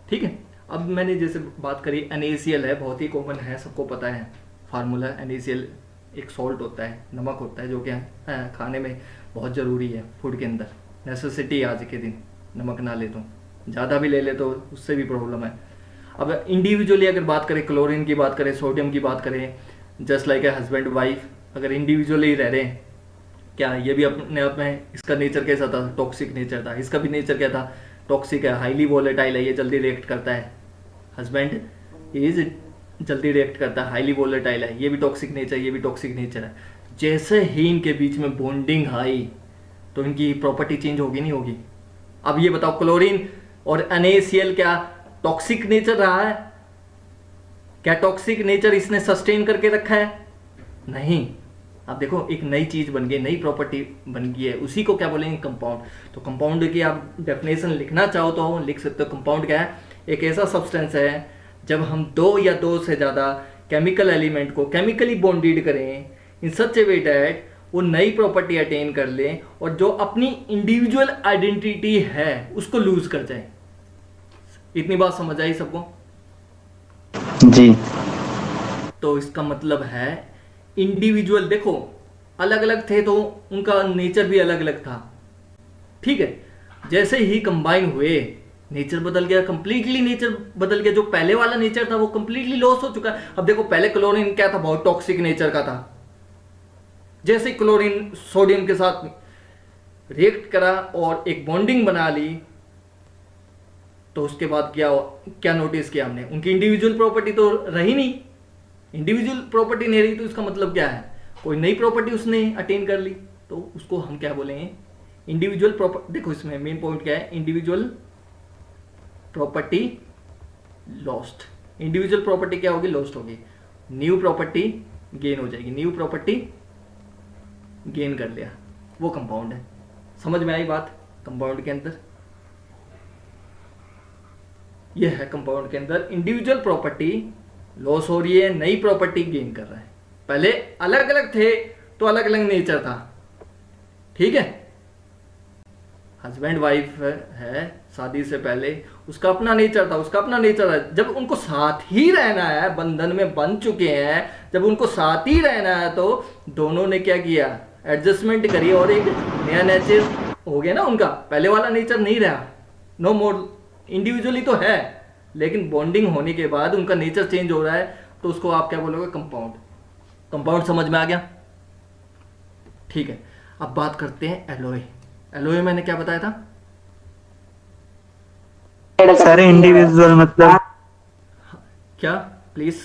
ठीक है। अब मैंने जैसे बात करी NaCl है, बहुत ही कॉमन है, सबको पता है फार्मूला। NaCl एक सॉल्ट होता है, नमक होता है, जो कि खाने में बहुत ज़रूरी है, फूड के अंदर नेसेसिटी आज के दिन। नमक ना ले तो, ज़्यादा भी ले ले तो उससे भी प्रॉब्लम है। अब इंडिविजुअली अगर बात करें, क्लोरीन की बात करें, सोडियम की बात करें, just like a husband wife अगर इंडिविजुअली रह रहे हैं, क्या ये भी अपने आप में, इसका नेचर कैसा था टॉक्सिक नेचर था, इसका भी नेचर क्या था टॉक्सिक है, हाईली वोलेटाइल है, ये जल्दी रिएक्ट करता है। हस्बैंड इज जल्दी रिएक्ट करता है, हाईली वोलेटाइल है, ये भी टॉक्सिक नेचर, ये भी टॉक्सिक नेचर है। जैसे ही इनके बीच में बॉन्डिंग आई तो इनकी प्रॉपर्टी चेंज होगी नहीं होगी। अब ये बताओ क्लोरीन और NaCl क्या टॉक्सिक नेचर रहा है, क्या टॉक्सिक नेचर इसने सस्टेन करके रखा है, नहीं। अब देखो एक नई चीज बन गई, नई प्रॉपर्टी बन गई है, उसी को क्या बोलेंगे कंपाउंड। तो कंपाउंड की आप डेफिनेशन लिखना चाहो तो लिख सकते हो। कंपाउंड क्या है, एक ऐसा सब्सटेंस है जब हम दो या दो से ज़्यादा केमिकल एलिमेंट को केमिकली बॉन्डेड करें इन सच ए वे डैट वो नई प्रॉपर्टी अटेन कर लें और जो अपनी इंडिविजुअल आइडेंटिटी है उसको लूज कर जाए। इतनी बात समझ आई सबको जी। तो इसका मतलब है इंडिविजुअल, देखो अलग अलग थे तो उनका नेचर भी अलग अलग था, ठीक है। जैसे ही कंबाइन हुए नेचर बदल गया, कंप्लीटली नेचर बदल गया। जो पहले वाला नेचर था वो कंप्लीटली लॉस हो चुका है। अब देखो पहले क्लोरीन क्या था, बहुत टॉक्सिक नेचर का था। जैसे क्लोरीन सोडियम के साथ रिएक्ट करा और एक बॉन्डिंग बना ली तो उसके बाद क्या नोटिस किया हमने, उनकी इंडिविजुअल प्रॉपर्टी तो रही नहीं। इंडिविजुअल प्रॉपर्टी नहीं रही तो इसका मतलब क्या है, कोई नई प्रॉपर्टी उसने अटेन कर ली, तो उसको हम क्या बोलेंगे इंडिविजुअल प्रॉपर्टी। देखो इसमें मेन पॉइंट क्या है, individual property lost. Individual property क्या होगी, लॉस्ट होगी। न्यू प्रॉपर्टी गेन हो जाएगी, न्यू प्रॉपर्टी गेन कर लिया, वो कंपाउंड है। समझ में आई बात। कंपाउंड के अंदर ये है, कंपाउंड के अंदर इंडिविजुअल प्रॉपर्टी लॉस हो रही है, नई प्रॉपर्टी गेन कर रहा है। पहले अलग अलग थे तो अलग अलग नेचर था, ठीक है। हस्बैंड वाइफ है, शादी से पहले उसका अपना नेचर था, उसका अपना नेचर है। जब उनको साथ ही रहना है, बंधन में बन चुके हैं, जब उनको साथ ही रहना है तो दोनों ने क्या किया, एडजस्टमेंट करी और एक नया नेचर हो गया ना उनका। पहले वाला नेचर नहीं रहा, नो मोर। इंडिविजुअली तो है लेकिन बॉन्डिंग होने के बाद उनका नेचर चेंज हो रहा है, तो उसको आप क्या बोलोगे, कंपाउंड। कंपाउंड समझ में आ गया, ठीक है। अब बात करते हैं एलोय। एलोय मैंने क्या बताया था? सर इंडिविजुअल मतलब क्या, प्लीज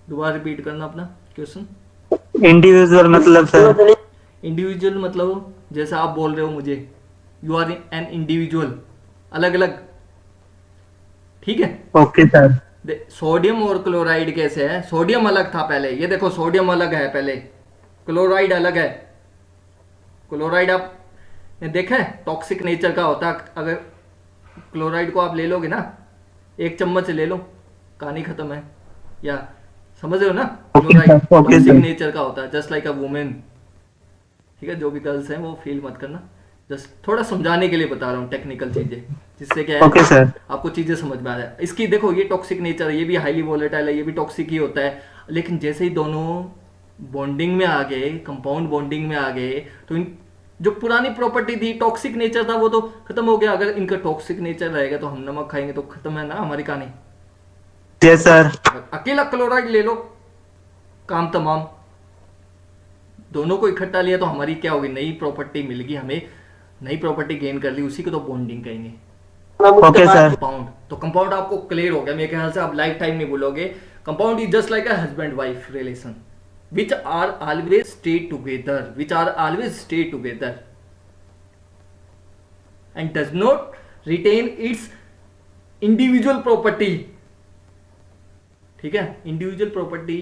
दोबारा रिपीट करना अपना क्वेश्चन। इंडिविजुअल मतलब सर इंडिविजुअल मतलब जैसे आप बोल रहे हो मुझे, यू आर एन इंडिविजुअल, अलग अलग, ठीक है। Okay sir. सोडियम और क्लोराइड कैसे है? सोडियम अलग था पहले, ये देखो सोडियम अलग है पहले, क्लोराइड अलग है। क्लोराइड आपने देखा है टॉक्सिक नेचर का होता है। अगर क्लोराइड को आप ले लोगे ना, एक चम्मच ले लो, कहानी खत्म है। या समझ रहे हो ना, क्लोराइड टॉक्सिक नेचर का होता है, जस्ट लाइक अ वुमेन, ठीक है। जो भी गर्ल्स हैं वो फील मत करना, जस्ट थोड़ा समझाने के लिए बता रहा हूँ टेक्निकल चीजें, जिससे क्या है ओके सर। आपको चीजें समझ में आ जाए। इसकी देखो ये टॉक्सिक नेचर है, ये भी हाईली वोलेटाइल है, ये भी टॉक्सिक ही होता है। लेकिन जैसे ही दोनों बॉन्डिंग में आ गए, कंपाउंड बॉन्डिंग में आ गए, तो इन जो पुरानी प्रॉपर्टी थी, टॉक्सिक नेचर था, वो तो खत्म हो गया। अगर इनका टॉक्सिक नेचर रहेगा तो हम नमक खाएंगे तो खत्म है ना हमारी कहानी। Yes sir. अकेला क्लोराइड ले लो, काम तमाम। दोनों को इकट्ठा लिया तो हमारी क्या होगी, नई प्रॉपर्टी मिल गई हमें, नई प्रॉपर्टी गेन कर ली, उसी को तो बॉन्डिंग कहेंगे। Okay sir. कंपाउंड, तो कंपाउंड आपको क्लियर हो गया मेरे ख्याल से, आप लाइफ टाइम नहीं भूलोगे। Compound is just like a husband wife relation which are always stay together, which are always stay together and does not retain its individual property, ठीक है। इंडिविजुअल प्रॉपर्टी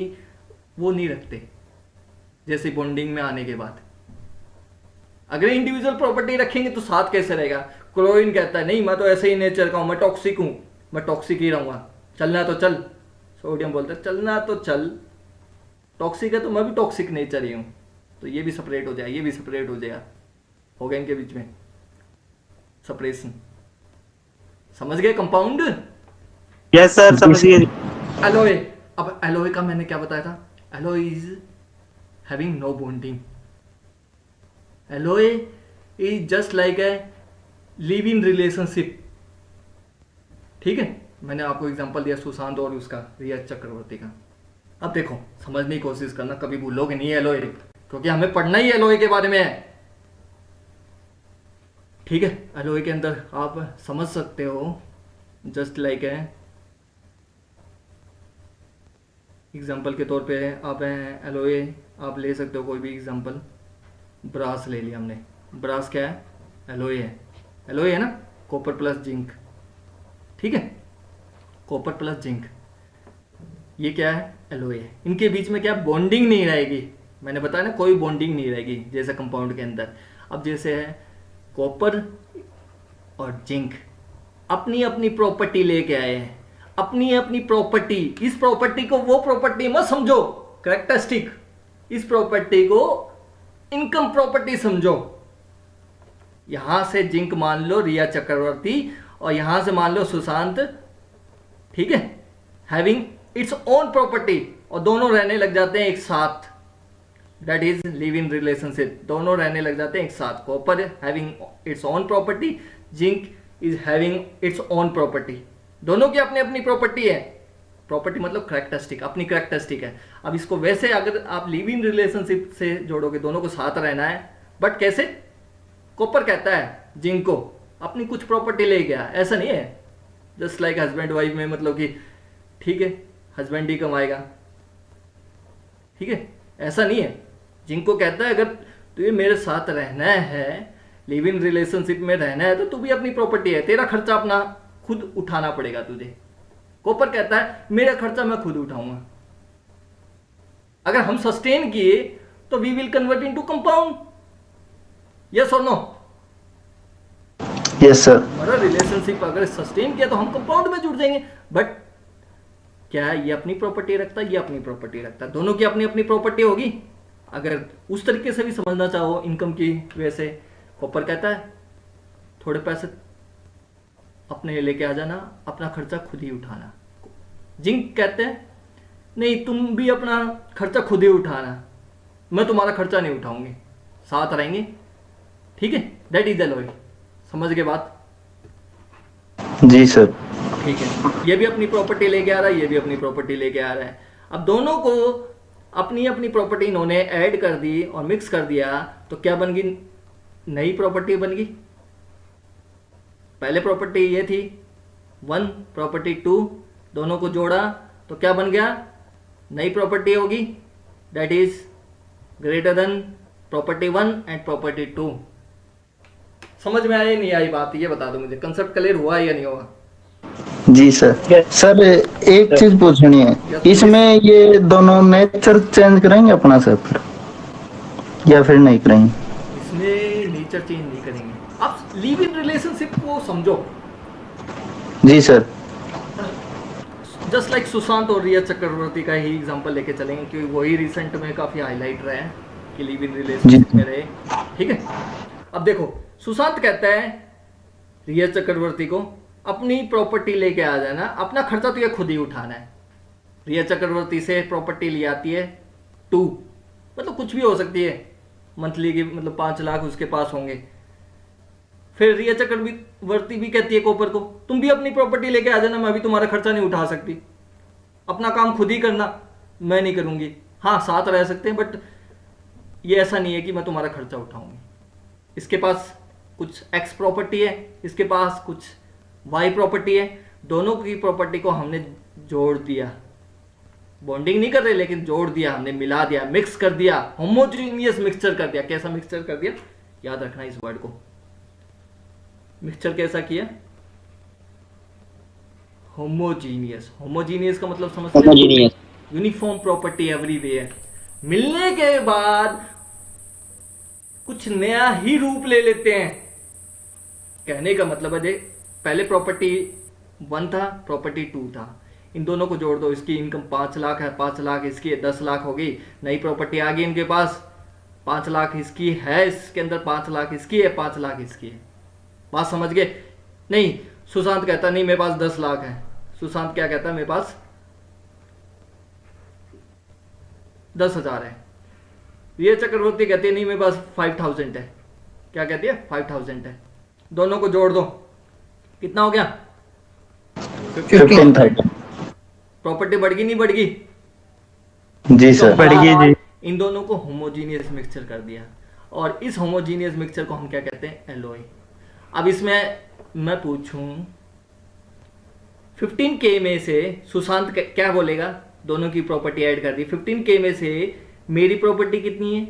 वो नहीं रखते जैसे बॉन्डिंग में आने के बाद। अगर इंडिविजुअल प्रॉपर्टी रखेंगे तो साथ कैसे रहेगा? क्लोरीन कहता है नहीं मैं तो ऐसे ही नेचर का हूं, मैं टॉक्सिक हूं, मैं टॉक्सिक ही रहूंगा, चलना तो चल। सोडियम बोलता है चलना तो चल, टॉक्सिक है तो मैं भी टॉक्सिक नेचर ही हूं, तो ये भी सेपरेट हो जाएगा, ये भी सेपरेट हो जाएगा, हो गया इनके बीच में सेपरेशन। समझ गए कंपाउंड? यस सर समझिए। एलोय, अब एलोय का मैंने क्या बताया था? Alloy is having no bonding. Alloy is just like a live in relationship, ठीक है। मैंने आपको एग्जांपल दिया सुशांत और उसका रिया चक्रवर्ती का। अब देखो समझने की कोशिश करना, कभी भूलोगे नहीं एलोय, क्योंकि हमें पढ़ना ही एलोय के बारे में है, ठीक है। एलोय के अंदर आप समझ सकते हो जस्ट लाइक है, एग्जांपल के तौर पे आप एलोय आप ले सकते हो कोई भी एग्जांपल। ब्रास ले लिया हमने, ब्रास क्या है? एलोय है, एलोय है ना, कॉपर प्लस जिंक, ठीक है। कॉपर प्लस जिंक ये क्या है? एलोय है। इनके बीच में क्या बॉन्डिंग नहीं रहेगी, मैंने बताया ना कोई बॉन्डिंग नहीं रहेगी जैसे कंपाउंड के अंदर। अब जैसे है कॉपर और जिंक अपनी अपनी प्रॉपर्टी लेके आए हैं, अपनी अपनी प्रॉपर्टी। इस प्रॉपर्टी को वो प्रॉपर्टी मत समझो कैरेक्टरिस्टिक, इस प्रॉपर्टी को इनकम प्रॉपर्टी समझो। यहां से जिंक मान लो रिया चक्रवर्ती, और यहां से मान लो सुशांत, ठीक है, हैविंग इट्स ओन प्रॉपर्टी, और दोनों रहने लग जाते हैं एक साथ, that is live in relationship. दोनों रहने लग जाते हैं एक साथ। Copper having its own property, zinc is having its own property. दोनों की अपनी अपनी प्रॉपर्टी है, प्रॉपर्टी मतलब करेक्टरिस्टिक, अपनी करेक्टरिस्टिक है। अब इसको वैसे अगर आप लिव इन रिलेशनशिप से जोड़ोगे, दोनों को साथ रहना है, बट कैसे? कॉपर कहता है जिंक को अपनी कुछ प्रॉपर्टी ले गया, ऐसा नहीं है जस्ट लाइक हस्बैंड वाइफ में, मतलब कि ठीक है हस्बैंड ही कमाएगा, ठीक है, ऐसा नहीं है। जिंक को कहता है अगर तुझे मेरे साथ रहना है, लिव इन रिलेशनशिप में रहना है, तो तू भी अपनी प्रॉपर्टी है, तेरा खर्चा अपना खुद उठाना पड़ेगा तुझे। कॉपर कहता है मेरा खर्चा मैं खुद उठाऊंगा। अगर हम सस्टेन किए तो we will convert into compound, yes और नो? Yes sir. हमारा रिलेशनशिप अगर सस्टेन किया तो हम कंपाउंड में जुड़ जाएंगे। बट क्या है, ये अपनी प्रॉपर्टी रखता है, ये अपनी प्रॉपर्टी रखता है, दोनों की अपनी अपनी प्रॉपर्टी होगी। अगर उस तरीके से भी समझना चाहो इनकम की वैसे, कॉपर कहता है थोड़े पैसे अपने लेके आ जाना, अपना खर्चा खुद ही उठाना। जिंक कहते हैं नहीं तुम भी अपना खर्चा खुद ही उठाना, मैं तुम्हारा खर्चा नहीं उठाऊंगी, साथ रहेंगे, ठीक है। That is alloy. समझ गए बात? जी सर। ठीक है, ये भी अपनी प्रॉपर्टी लेके आ रहा है, ये भी अपनी प्रॉपर्टी लेके आ रहा है। अब दोनों को अपनी अपनी प्रॉपर्टी इन्होंने ऐड कर दी और मिक्स कर दिया, तो क्या बन गई नई प्रॉपर्टी बन गई। पहले प्रॉपर्टी ये थी 1, प्रॉपर्टी 2, दोनों को जोड़ा तो क्या बन गया, नई प्रॉपर्टी होगी, that is greater then property 1 and property 2। समझ में आई नहीं आई बात, ये बता दो मुझे, कंसेप्ट क्लियर हुआ या नहीं हुआ? जी सर। सर एक चीज पूछनी है, इसमें ये दोनों नेचर चेंज करेंगे अपना सर फिर, या फिर नहीं करेंगे? इसमें नेचर चेंज नहीं करेंगे। आप लिव इन रिलेशनशिप को समझो। जी सर। जस्ट लाइक सुशांत और रिया चक्रवर्ती का ही एग्जांपल लेके चलेंगे, क्योंकि वही रिसेंट में काफी हाईलाइट रहे हैं कि लिव इन रिलेशनशिप में रहे। ठीक है, अब देखो सुशांत कहता है रिया चक्रवर्ती को अपनी प्रॉपर्टी लेके आ जाना, अपना खर्चा तो ये खुद ही उठाना है। रिया चक्रवर्ती से प्रॉपर्टी ले आती है 2, मतलब कुछ भी हो सकती है, मंथली की मतलब 5 लाख उसके पास होंगे। फिर रिया चक्रवर्ती भी कहती है कॉपर को तुम भी अपनी प्रॉपर्टी लेके आ जाना, मैं भी तुम्हारा खर्चा नहीं उठा सकती, अपना काम खुद ही करना, मैं नहीं करूंगी। हाँ साथ रह सकते हैं बट ये ऐसा नहीं है कि मैं तुम्हारा खर्चा उठाऊंगी। इसके पास कुछ एक्स प्रॉपर्टी है, इसके पास कुछ वाई प्रॉपर्टी है, दोनों की प्रॉपर्टी को हमने जोड़ दिया, बॉन्डिंग नहीं कर रहे लेकिन जोड़ दिया हमने, मिला दिया, मिक्स कर दिया, होमोजीनियस मिक्सचर कर दिया। कैसा मिक्सचर कर दिया, याद रखना इस वर्ड को, मिक्सचर कैसा किया, होमोजीनियस। होमोजीनियस का मतलब समझते हैं, यूनिफॉर्म प्रॉपर्टी एवरीवेयर। मिलने के बाद कुछ नया ही रूप ले लेते हैं। कहने का मतलब है पहले प्रॉपर्टी 1 था, प्रॉपर्टी 2 था, इन दोनों को जोड़ दो, इसकी इनकम 5 लाख है, 5 लाख इसकी है, 10 लाख हो गई। नई प्रॉपर्टी आ गई इनके पास, 5 लाख इसकी है, इसके अंदर 5 लाख इसकी है, 5 लाख इसकी है। बात समझ गए? नहीं, सुशांत कहता नहीं मेरे पास 10 लाख है, सुशांत क्या कहता है मेरे पास 10,000 है। ये चक्रवर्ती कहती है नहीं मेरे पास 5,000 है। क्या कहती है? 5,000 है। दोनों को जोड़ दो, कितना हो गया? 15,000। प्रॉपर्टी बढ़ गई नहीं बढ़ गई? जी सर बढ़ गई जी। इन दोनों को होमोजीनियस मिक्सचर कर दिया, और इस होमोजीनियस मिक्सचर को हम क्या कहते हैं? एलॉय। अब इसमें मैं पूछूं 15K में से सुशांत क्या बोलेगा? दोनों की प्रॉपर्टी ऐड कर दी, 15K में से मेरी प्रॉपर्टी कितनी है?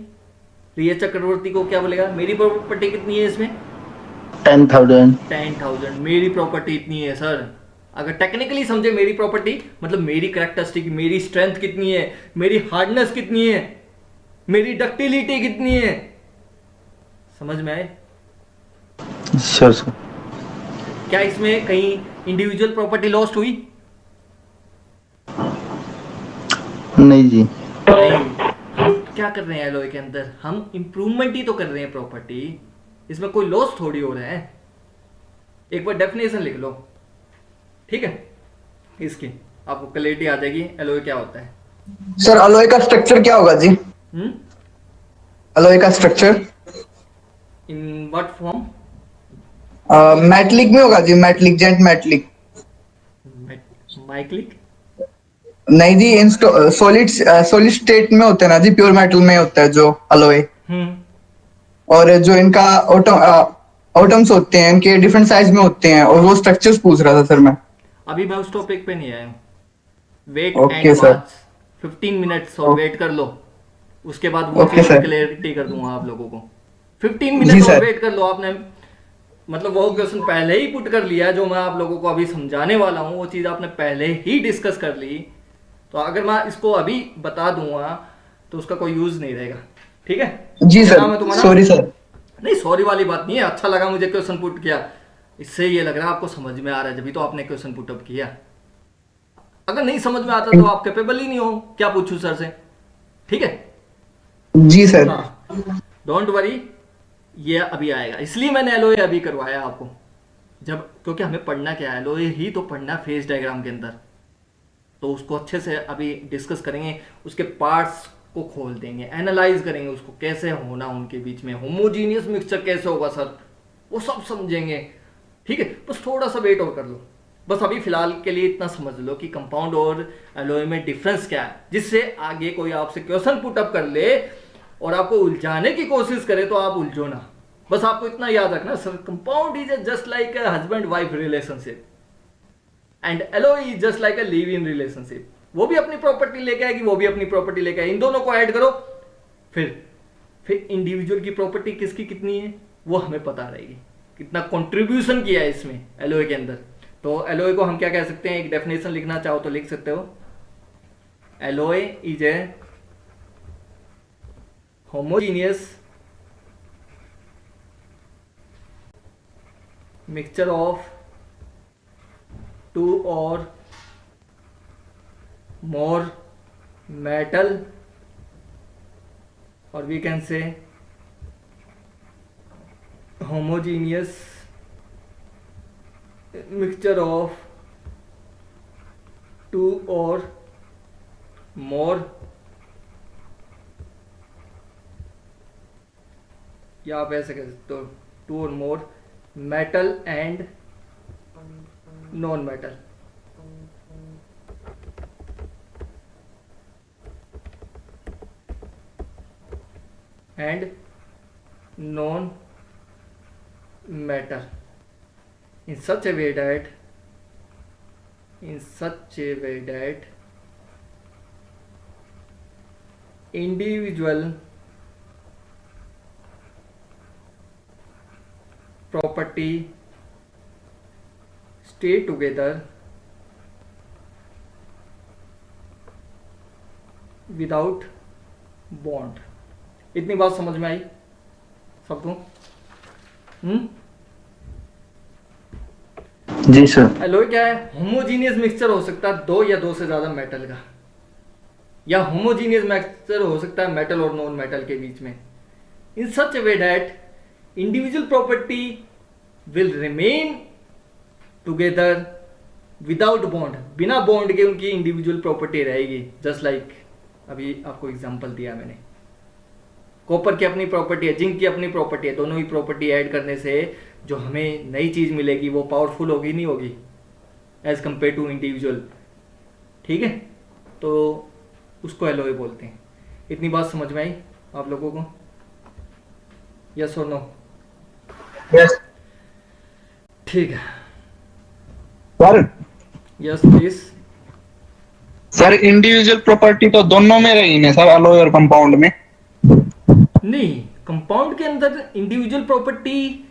रिया चक्रवर्ती को क्या बोलेगा? मेरी प्रॉपर्टी कितनी है इसमें? 10,000। 10,000। मेरी प्रॉपर्टी इतनी है सर। अगर टेक्निकली समझे मेरी प्रॉपर्टी मतलब मेरी कैरेक्टरिस्टिक, मेरी स्ट्रेंथ कितनी है, मेरी हार्डनेस कितनी है, मेरी डक्टिलिटी कितनी है। समझ में आए? Sure sir. क्या इसमें कहीं इंडिविजुअल प्रॉपर्टी लॉस्ट हुई? नहीं जी। नहीं। हम क्या कर रहे हैं एलॉय के अंदर? हम इंप्रूवमेंट ही तो कर रहे हैं प्रॉपर्टी, इसमें कोई लॉस थोड़ी हो रहा है। एक बार डेफिनेशन लिख लो, ठीक है, इसकी आपको क्लैरिटी आ जाएगी एलॉय क्या होता है। सर अलॉय का स्ट्रक्चर क्या होगा जी? अलॉय का structure in what form? Metallic में होगा जी, मैटलिक, जेंट मैटलिक। माइक्लिक? नहीं जी, इन सॉलिड स्टेट में होते हैं ना जी, प्योर मेटल में होता है जो अलॉय। और जो इनका एटम्स होते हैं इनके डिफरेंट साइज में होते हैं, और वो स्ट्रक्चर्स पूछ रहा था सर मैं। अभी मैं उस टॉपिक पे नहीं आया हूँ। Wait Okay, and sir. Watch 15 minutes और वेट कर लो, उसके बाद वो Okay, sir. क्लियरिटी कर दूंगा आप लोगों को। 15 जी, मिनट और sir. वेट कर लो। आपने मतलब वो क्वेश्चन पहले ही पुट कर लिया, जो मैं आप लोगों को अभी समझाने वाला हूँ वो चीज़ आपने पहले ही डिस्कस कर ली। तो अगर मैं इसको अभी बता दूंगा तो उसका कोई यूज नहीं रहेगा, ठीक है? जी क्या सर, नाम है तुम्हारा? Sorry sir. नहीं सॉरी वाली बात नहीं है, अच्छा लगा मुझे क्वेश्चन पुट किया, इससे ये लग रहा है आपको समझ में आ रहा है, जब तो आपने क्वेश्चन पुट अप किया। अगर नहीं समझ में आता तो आप कैपेबल ही नहीं हो, क्या पूछूं सर से, ठीक है? जी सर। डोंट वरी, ये अभी आएगा, इसलिए मैंने एलओए अभी करवाया आपको, जब क्योंकि हमें पढ़ना क्या है, एलओए ही तो पढ़ना फेज डायग्राम के अंदर, तो उसको अच्छे से अभी डिस्कस करेंगे, उसके पार्ट्स को खोल देंगे, एनालाइज करेंगे उसको, कैसे होना उनके बीच में, होमोजीनियस मिक्सचर कैसे होगा सर, वो सब समझेंगे, ठीक है? बस थोड़ा सा वेट और कर लो, बस अभी फिलहाल के लिए इतना समझ लो कि कंपाउंड और एलॉय में डिफरेंस क्या है, जिससे आगे कोई आपसे क्वेश्चन पुट अप कर ले और आपको उलझाने की कोशिश करे तो आप उलझो ना, बस आपको इतना याद रखना sir, compound is just like a husband wife relationship and alloy is just like a live in relationship. वो भी अपनी प्रॉपर्टी लेके आएगी, वो भी अपनी प्रॉपर्टी लेके आएगी, इन दोनों को ऐड करो, फिर इंडिविजुअल की प्रॉपर्टी किसकी कितनी है वो हमें पता रहेगी, कितना कंट्रीब्यूशन किया है इसमें एलओए के अंदर। तो एलओए को हम क्या कह सकते हैं, एक डेफिनेशन लिखना चाहो तो लिख सकते हो, alloy is a homogeneous mixture of two और more metal, or we can say homogeneous mixture of two or more, या आप ऐसे कह सकते हो two or more metal and non metal. and non-matter in such a way that individual property stay together without bond। इतनी बात समझ में आई सबको? जी सर। एलॉय क्या है? होमोजीनियस मिक्सचर हो सकता है दो या दो से ज्यादा मेटल का, या होमोजीनियस मिक्सचर हो सकता है मेटल और नॉन मेटल के बीच में, in such a way that individual property will remain together without bond. बिना बॉन्ड के उनकी इंडिविजुअल प्रॉपर्टी रहेगी, जस्ट लाइक अभी आपको एग्जांपल दिया मैंने। कॉपर की अपनी प्रॉपर्टी है, जिंक की अपनी प्रॉपर्टी है, दोनों ही प्रॉपर्टी ऐड करने से जो हमें नई चीज मिलेगी वो पावरफुल होगी नहीं होगी एज कंपेयर टू इंडिविजुअल। ठीक है, तो उसको एलॉय बोलते हैं। इतनी बात समझ में आई आप लोगों को? यस और नो? यस ठीक है sir. Yes please. Sir individual property तो दोनों में रही है सर, अलॉय और कंपाउंड में नहीं, कंपाउंड के अंदर इंडिविजुअल प्रॉपर्टी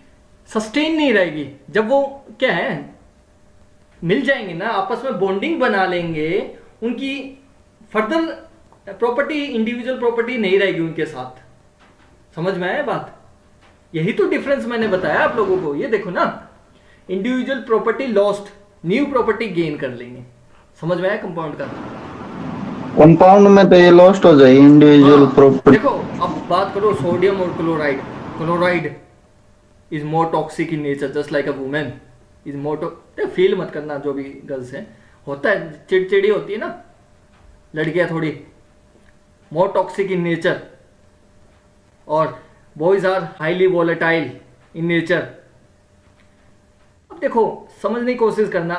सस्टेन नहीं रहेगी। जब वो क्या है मिल जाएंगे ना, आपस में बॉन्डिंग बना लेंगे, उनकी फर्दर प्रॉपर्टी इंडिविजुअल प्रॉपर्टी नहीं रहेगी उनके साथ। समझ में आया बात? यही तो डिफरेंस मैंने बताया आप लोगों को। ये देखो ना, individual property lost, new property gain कर लेंगे। समझ में आया कंपाउंड का? कंपाउंड में तो ये लॉस्ट हो जाए इंडिविजुअल प्रॉपर्टी। देखो अब बात करो सोडियम और chloride. Chloride is more toxic in nature just like a women is more feel मत करना, जो भी गर्ल्स है होता है, चिड़चिड़ी होती है ना लड़कियां थोड़ी, मोर टॉक्सिक इन नेचर, और boys are highly volatile in nature. अब देखो समझने की कोशिश करना,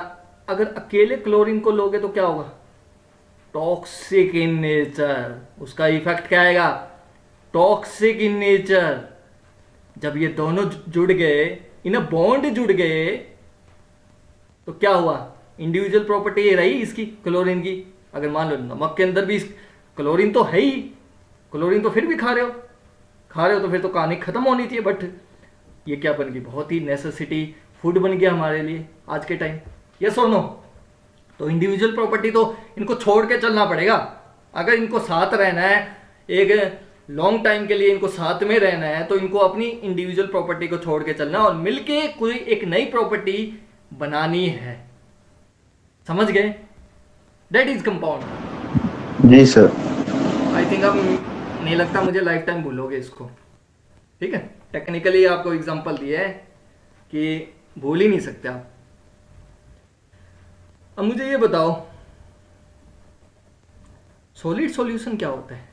अगर अकेले क्लोरीन को लोगे तो क्या होगा? Toxic in nature. उसका इफेक्ट क्या आएगा? Toxic in nature. जब ये दोनों जुड़ गए, इन बॉन्ड जुड़ गए, तो क्या हुआ? इंडिविजुअल प्रॉपर्टी ये रही इसकी क्लोरीन की। अगर मान लो नमक के अंदर भी क्लोरीन तो है ही, क्लोरीन तो फिर भी खा रहे हो तो फिर तो कहानी खत्म होनी चाहिए। बट ये क्या बन गई? बहुत ही नेसेसिटी फूड बन गया हमारे लिए आज के टाइम। यस और नो? तो इंडिविजुअल प्रॉपर्टी तो इनको छोड़ के चलना पड़ेगा। अगर इनको साथ रहना है, एक लॉन्ग टाइम के लिए इनको साथ में रहना है, तो इनको अपनी इंडिविजुअल प्रॉपर्टी को छोड़ के चलना और मिलके कोई एक नई प्रॉपर्टी बनानी है। समझ गए? That is compound. जी सर। आई थिंक अब नहीं लगता मुझे लाइफ टाइम भूलोगे इसको। ठीक है, टेक्निकली आपको एग्जांपल दिया है कि भूल ही नहीं सकते आप। अब मुझे ये बताओ सॉलिड सॉल्यूशन क्या होता है?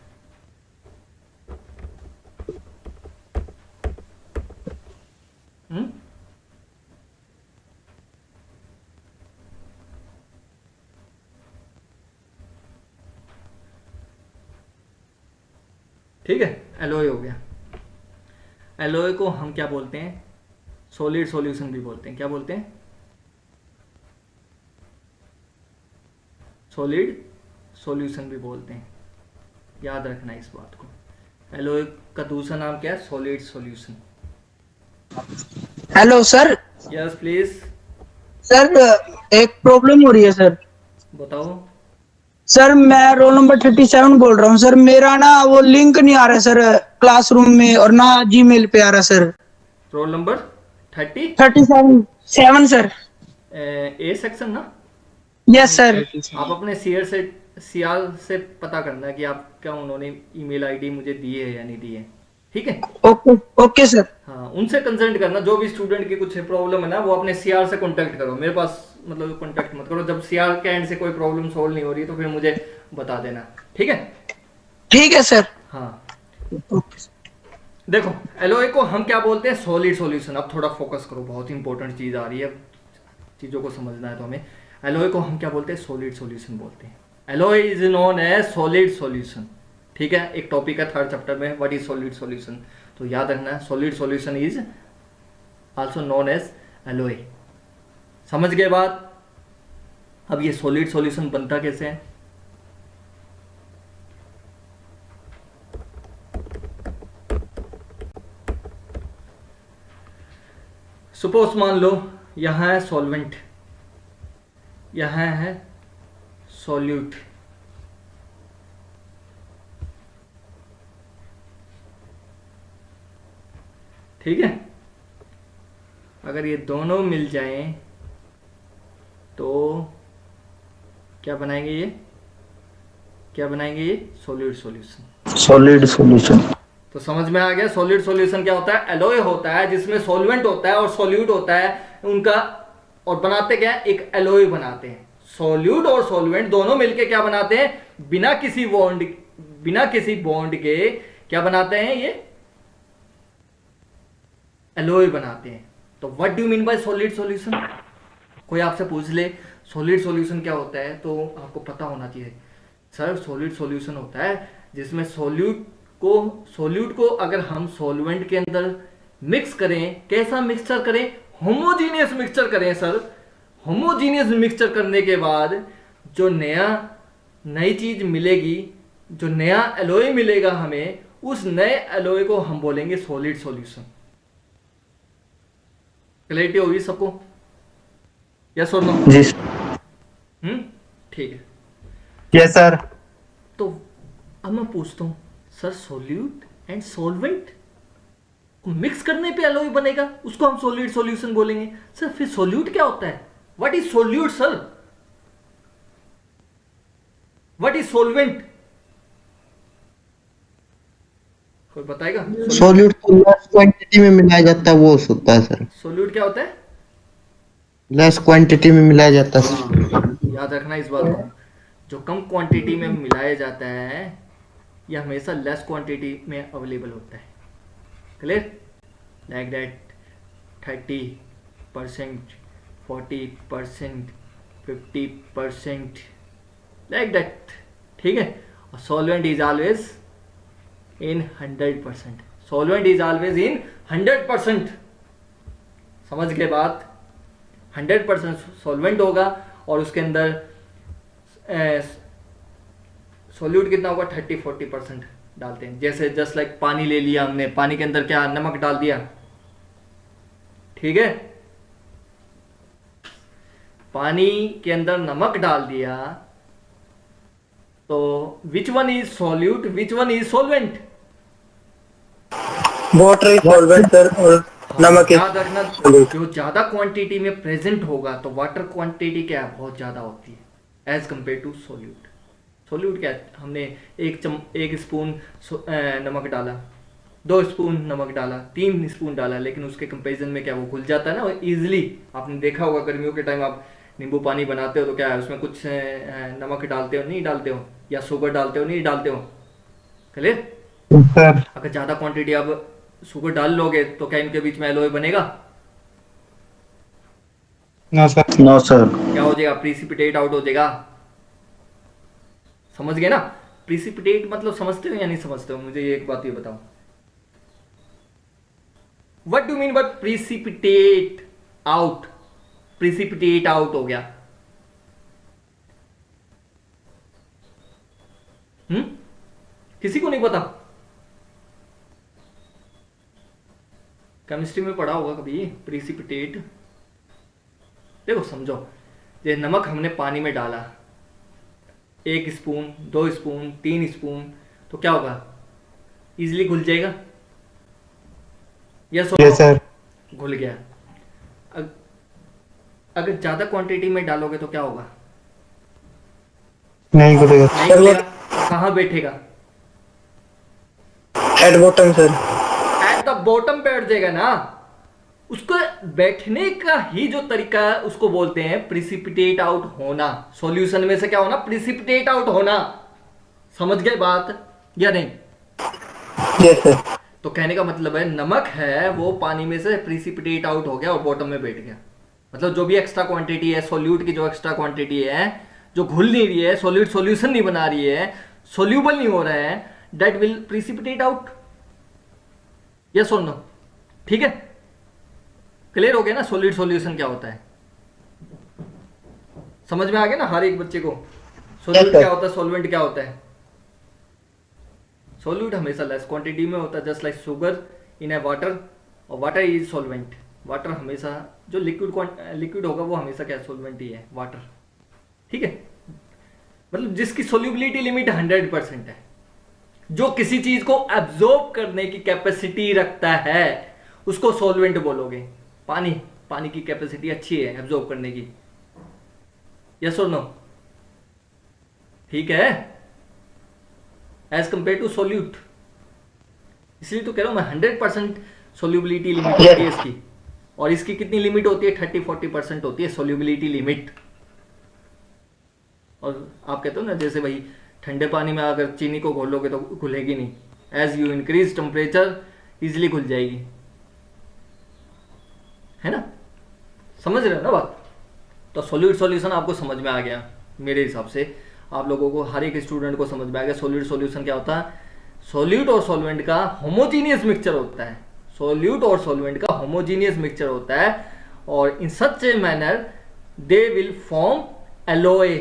ठीक है, एलॉय हो गया। एलओए को हम क्या बोलते हैं? सॉलिड सॉल्यूशन भी बोलते हैं। क्या बोलते हैं? सॉलिड सॉल्यूशन भी बोलते हैं। याद रखना इस बात को। एलओए का दूसरा नाम क्या है? Solid solution. Hello sir. Yes please. Sir एक प्रॉब्लम हो रही है सर। बताओ। सर मैं रोल नंबर 37 बोल रहा हूँ सर। मेरा ना वो लिंक नहीं आ रहा है सर क्लासरूम में, और ना जीमेल पे आ रहा है sir. Roll number 30 37 sir. A section ना? Yes sir. आप अपने सीआर से पता करना कि आपका उन्होंने ईमेल आईडी मुझे दी है या नहीं दी है। ठीक है? Okay okay sir. हाँ, उनसे कंसल्ट करना। जो भी स्टूडेंट की कुछ प्रॉब्लम है ना, वो अपने सीआर से कांटेक्ट करो। मेरे पास मतलब कांटेक्ट मत करो। जब सीआर के एंड से कोई प्रॉब्लम सॉल्व नहीं हो रही तो फिर मुझे बता देना। ठीक है? ठीक है सर। हाँ, ओके। देखो एलओए को हम क्या बोलते हैं? Solid solution. अब थोड़ा फोकस करो, बहुत इंपॉर्टेंट चीज आ रही है, चीजों को समझना है तो हमें। एलओए को हम क्या बोलते हैं? सॉलिड सॉल्यूशन बोलते हैं। Alloy is known as solid solution. ठीक है? एक टॉपिक है 3rd चैप्टर में, व्हाट इज सॉलिड सॉल्यूशन। तो याद रखना, solid solution is also known as alloy. समझ गए बात? अब ये सॉलिड सॉल्यूशन बनता कैसे है? सपोज मान लो यहां है सॉल्वेंट, यहां है सॉल्यूट। ठीक है? अगर ये दोनों मिल जाएं तो क्या बनाएंगे? ये क्या बनाएंगे? ये सॉलिड सॉल्यूशन। Solid solution. तो समझ में आ गया सॉलिड सॉल्यूशन क्या होता है? एलओए होता है जिसमें सॉल्वेंट होता है और सॉल्यूट होता है उनका, और बनाते क्या है? एक एलओए बनाते हैं। सॉल्यूट और सॉल्वेंट दोनों मिलके क्या बनाते हैं? बिना किसी बॉन्ड के क्या बनाते हैं? ये एलओए बनाते हैं। तो what do you mean bye solid solution? कोई आपसे पूछ ले सॉलिड सॉल्यूशन क्या होता है, तो आपको पता होना चाहिए सर सॉलिड सॉल्यूशन होता है जिसमें सॉल्यूट को अगर हम सॉल्वेंट के अंदर मिक्स करें। कैसा मिक्सचर करें? होमोजीनियस मिक्सचर करें सर। होमोजीनियस मिक्सचर करने के बाद जो नई चीज मिलेगी, जो नया एलओए मिलेगा हमें, उस नए एलओए को हम बोलेंगे सॉलिड सॉल्यूशन। क्लैरिटी होगी सबको? यस और नो? जी। ठीक है। Yes sir. तो अब मैं पूछता हूं सर, सॉल्यूट एंड सॉल्वेंट को मिक्स करने पे एलओए बनेगा, उसको हम सॉलिड सॉल्यूशन बोलेंगे। सर फिर सॉल्यूट क्या होता है? What is solute sir? What is solvent? कोई बताएगा? सॉल्यूट को लेस क्वांटिटी में मिलाया जाता है, वो होता है सर। सॉल्यूट क्या होता है? लेस क्वांटिटी में मिलाया जाता है सर। याद रखना इस बात को। जो कम क्वांटिटी में मिलाया जाता है यह हमेशा लेस क्वांटिटी में अवेलेबल होता है। Clear? Like that 30%, 40%, 50%, like that. ठीक है? और solvent is always in 100%। Solvent is always in 100%। समझ गए बात? 100% सॉल्वेंट होगा और उसके अंदर सॉल्यूट कितना होगा? 30-40% डालते हैं। जैसे जस्ट लाइक पानी ले लिया हमने, पानी के अंदर क्या? नमक डाल दिया। ठीक है? पानी के अंदर नमक डाल दिया तो which one is solute, which one is solvent? Water is solvent sir और नमक इज याद रखना, जो ज्यादा क्वांटिटी में प्रेजेंट होगा तो वाटर क्वांटिटी क्या है? बहुत ज्यादा होती है as compare to solute. Solute क्या है? हमने एक स्पून नमक डाला, 2 स्पून नमक डाला, 3 स्पून डाला, लेकिन उसके कंपैरिजन में क्या वो घुल जाता है ना इजिली। आपने देखा होगा गर्मियों के टाइम आप नींबू पानी बनाते हो तो क्या है उसमें कुछ नमक डालते हो, नहीं डालते हो, या शुगर डालते हो, नहीं डालते हो। क्लियर? सर अगर ज्यादा क्वांटिटी आप शुगर डाल लोगे तो क्या इनके बीच में एलओए बनेगा? No sir. No sir. क्या हो जाएगा? प्रिसिपिटेट आउट हो जाएगा। समझ गए ना? प्रिसिपिटेट मतलब समझते हो या नहीं समझते हो? मुझे ये एक बात ये बताओ। What do mean by precipitate out? Precipitate out हो गया। किसी को नहीं पता? केमिस्ट्री में पढ़ा होगा कभी प्रिसिपिटेट। देखो समझो, ये नमक हमने पानी में डाला 1 स्पून, 2 स्पून, 3 स्पून, तो क्या होगा? इजीली घुल जाएगा। Yes sir. घुल गया। अगर ज्यादा क्वांटिटी में डालोगे तो क्या होगा? नहीं घुलेगा। नहीं घुलेगा। कहाँ बैठेगा? At bottom sir. At the bottom पे बैठ जाएगा ना। उसको बैठने का ही जो तरीका है उसको बोलते हैं प्रिसिपिटेट आउट होना। सॉल्यूशन में से क्या होना? प्रिसिपिटेट आउट होना। समझ गए बात या नहीं? Yes sir. तो कहने का मतलब है नमक है वो पानी में से प्रिसिपिटेट आउट हो गया और बॉटम में बैठ गया। मतलब जो भी एक्स्ट्रा क्वांटिटी है सॉल्यूट की, जो एक्स्ट्रा क्वांटिटी है जो घुल नहीं रही है, सॉल्यूट सॉल्यूशन नहीं बना रही है, सॉल्यूबल नहीं हो रहा है, that will precipitate out. Yes और नो? ठीक है, क्लियर हो गया ना सॉलिड सॉल्यूशन क्या होता है? समझ में आ गया ना हर एक बच्चे को? सॉल्यूट क्या होता है, सॉल्वेंट क्या होता है? सॉल्यूट हमेशा लेस क्वांटिटी में होता है, just like sugar in A water, और वाटर इज सॉल्वेंट। वाटर हमेशा जो लिक्विड होगा वो हमेशा क्या सॉल्वेंट ही है, वाटर। ठीक है, मतलब जिसकी सोल्यूबिलिटी लिमिट 100% है, जो किसी चीज को एब्जॉर्ब करने की कैपेसिटी रखता है उसको सॉल्वेंट बोलोगे। पानी की कैपेसिटी अच्छी है एब्जॉर्ब करने की। यस और नो? ठीक है, एज कंपेयर टू सोल्यूट। इसलिए तो कह रहा हूं मैं 100% सोल्यूबिलिटी लिमिट होती है इसकी, और इसकी कितनी लिमिट होती है? 30-40% होती है सोल्यूबिलिटी लिमिट। और आप कहते हो ना जैसे भाई ठंडे पानी में अगर चीनी को घोलोगे तो घुलेगी नहीं, as you increase temperature easily घुल जाएगी, है ना? समझ रहे हो ना बात? तो सॉल्यूट सॉल्यूशन आपको समझ में आ गया मेरे हिसाब से। आप लोगों को, हर एक स्टूडेंट को समझ में आ गया सॉल्यूट सॉल्यूशन क्या होता है। सॉल्यूट और सॉल्वेंट का होमोजीनियस मिक्सचर होता है। सॉल्यूट और सॉल्वेंट का होमोजीनियस मिक्सचर होता है, और in such a manner they will form alloy.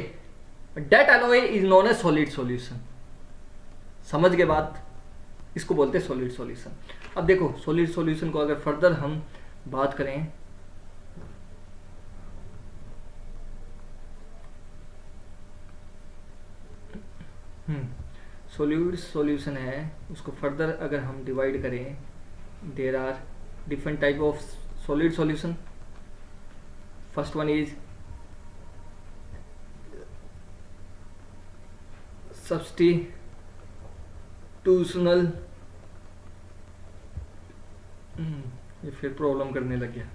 That alloy is known as solid solution. समझ गए बात? इसको बोलते हैं सॉलिड सॉल्यूशन। अब देखो सॉलिड सॉल्यूशन को अगर फर्दर हम बात करें, सॉल्यूट सॉल्यूशन है, उसको फर्दर अगर हम डिवाइड करें, there are different type of solid solution. First one is substitutional. ये फिर प्रॉब्लम करने लग गया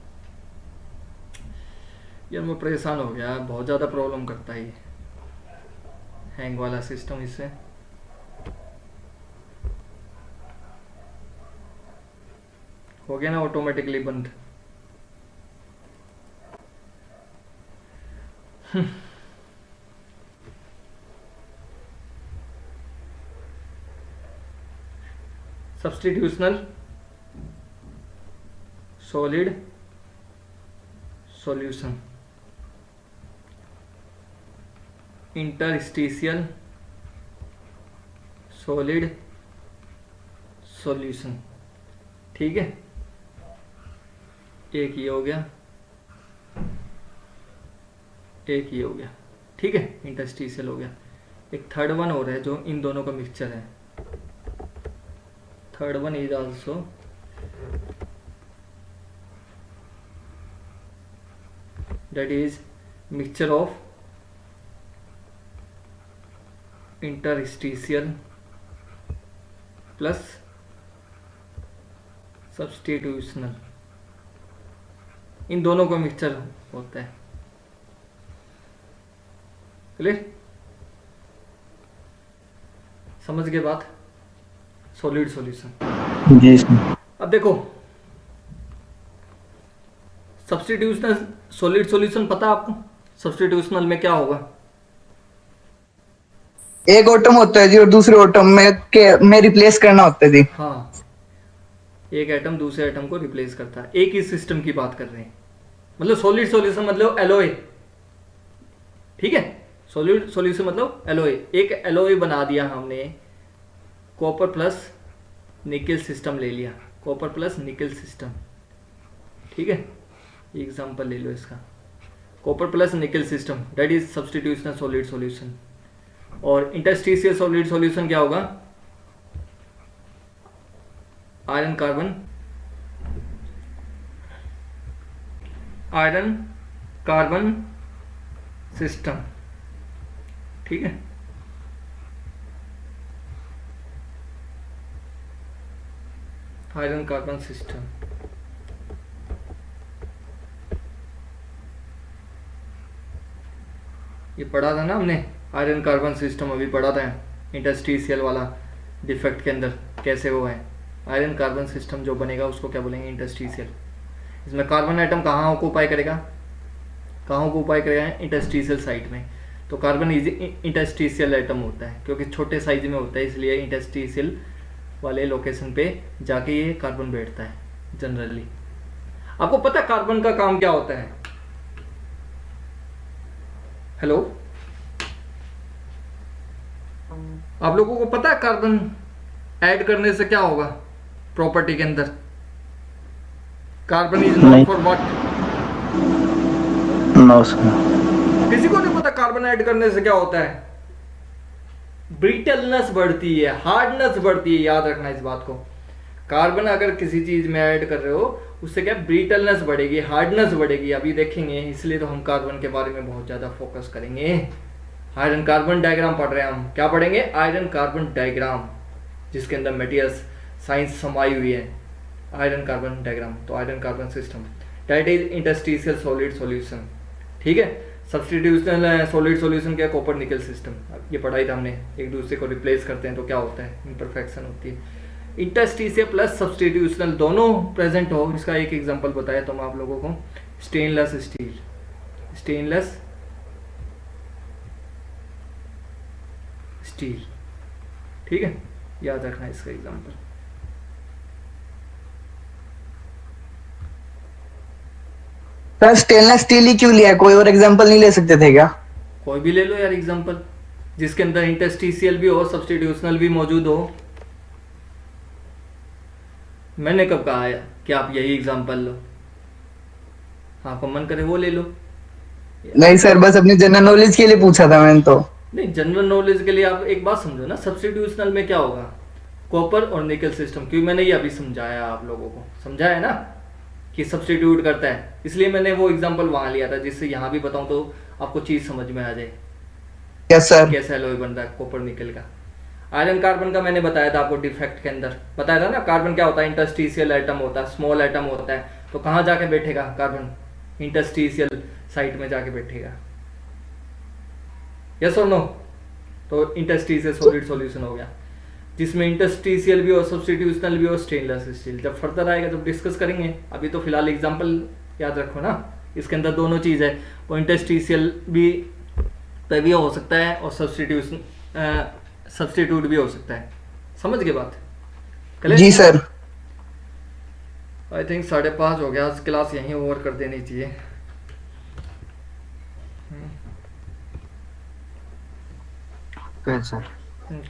यार, मैं परेशान हो गया, बहुत ज़्यादा प्रॉब्लम करता है ये हैंग वाला सिस्टम। इससे हो गया ना ऑटोमेटिकली बंद। Substitutional solid solution, interstitial solid solution. ठीक है, एक ये हो गया, एक ये हो गया। ठीक है, इंटरस्टिशियल हो गया। एक थर्ड वन हो रहा है जो इन दोनों का मिक्सचर है। Third one is also that is mixture of interstitial plus substitutional। इन दोनों का मिक्सचर होता है। क्लियर? समझ गए बात? Solid solution. जी सर। अब देखो सब्स्टिट्यूशनल सॉलिड सॉल्यूशन पता है आपको? सब्स्टिट्यूशनल में क्या होगा? एक एटम होता है जी और दूसरे एटम में रिप्लेस करना होता है जी। हाँ, एक एटम दूसरे एटम को रिप्लेस करता है। एक ही सिस्टम की बात कर रहे हैं, मतलब सॉलिड सॉल्यूशन मतलब एलओए, ठीक है। सॉलिड सॉल्यूशन मतलब एलओए। एक एलओए बना दिया हमने, कॉपर प्लस निकल सिस्टम ले लिया, कॉपर प्लस निकल सिस्टम, ठीक है। एग्जांपल ले लो इसका, copper plus nickel system, that is substitutional solid solution. और इंटरस्टिशियल सॉलिड सॉल्यूशन क्या होगा? आयरन कार्बन सिस्टम, ठीक है। आयरन कार्बन सिस्टम, ये पढ़ा था ना हमने, आयरन कार्बन सिस्टम अभी पढ़ा था इंटरस्टिशियल वाला डिफेक्ट के अंदर कैसे वो है। आयरन कार्बन सिस्टम जो बनेगा उसको क्या बोलेंगे? इंटरस्टिशियल। इसमें कार्बन एटम कहाँ ऑक्यूपाई करेगा? कहाँ ऑक्यूपाई करेगा? इंटरस्टिशियल साइट में। तो कार्बन इंटरस्टिशियल एटम होता है क्योंकि छोटे साइज में होता है, इसलिए इंटरस्टिशियल वाले लोकेशन पे जाके ये कार्बन बैठता है जनरली। आपको पता है कार्बन का काम क्या होता है? हेलो, आप लोगों को पता है कार्बन ऐड करने से क्या होगा प्रॉपर्टी के अंदर? Carbon is not for what? No sir. किसी को नहीं पता कार्बन ऐड करने से क्या होता है? ब्रिटलनेस बढ़ती है, हार्डनेस बढ़ती है, याद रखना इस बात को। कार्बन अगर किसी चीज में ऐड कर रहे हो उससे क्या ब्रिटलनेस बढ़ेगी, हार्डनेस बढ़ेगी, अभी देखेंगे। इसलिए तो हम कार्बन के बारे में बहुत ज्यादा फोकस करेंगे। आयरन कार्बन डायग्राम पढ़ रहे हैं हम, क्या पढ़ेंगे? आयरन कार्बन डायग्राम, जिसके अंदर मटेरियल्स साइंस समाई हुई है। आयरन कार्बन डायग्राम, तो iron carbon system, that is interstitial solid solution, ठीक है। सब्स्टिट्यूशनल सॉलिड सॉल्यूशन क्या? कॉपर निकल सिस्टम, ये पढ़ाई था हमने। एक दूसरे को रिप्लेस करते हैं तो क्या होता है? इम्परफेक्शन होती है। इंटरस्टिशियल प्लस सब्स्टिट्यूशनल दोनों प्रेजेंट हो, इसका एक एग्जांपल बताया तो मैं आप लोगों को। स्टेनलेस स्टील, स्टेनलेस स्टील, ठीक है, याद रखना इसका एग्जांपल। सर स्टेनलेस स्टील ही क्यों लिया? कोई और एग्जांपल नहीं ले सकते थे क्या? कोई भी ले लो यार एग्जांपल, जिसके अंदर इंटरस्टिशियल भी हो, सब्स्टिट्यूशनल भी मौजूद हो। मैंने कब कहा है कि आप यही एग्जांपल लो? आपको मन करे वो ले लो। नहीं सर, बस अपनी जनरल नॉलेज के लिए पूछा था मैंने तो। नहीं, जनरल नॉलेज के लिए आप एक बात समझो ना, सब्स्टिट्यूशनल में क्या होगा? कॉपर और निकल सिस्टम, क्योंकि मैंने ये अभी समझाया आप लोगों को, समझाया ना कि सब्स्टिट्यूट करता है, इसलिए मैंने वो एग्जांपल वहां लिया था, जिससे यहाँ भी बताऊं तो आपको चीज समझ में आ जाए। Yes sir. कैसा एलॉय बन रहा है कॉपर निकल का। आयरन कार्बन का मैंने बताया था आपको, डिफेक्ट के अंदर बताया था ना। कार्बन क्या होता है? इंटरस्टिशियल एटम होता है, स्मॉल एटम होता है। तो कहाँ जाके बैठेगा कार्बन? इंटरस्टिशियल साइट में जाके बैठेगा। यस और नो? तो इंटरस्टिशियल सॉलिड सॉल्यूशन हो गया, जिसमें इंटरस्टिशियल भी और सब्स्टिट्यूशनल भी और स्टेनलेस स्टील। जब फर्दर आएगा जब डिस्कस करेंगे, अभी तो फिलहाल एग्जांपल याद रखो ना, इसके अंदर दोनों चीज है। वो इंटरस्टिशियल भी तभी हो सकता है और सब्स्टिट्यूट भी हो सकता है। समझ गए बात? जी सर। आई थिंक 5:30 हो गया, आज क्लास यहीं ओवर कर देनी चाहिए। सर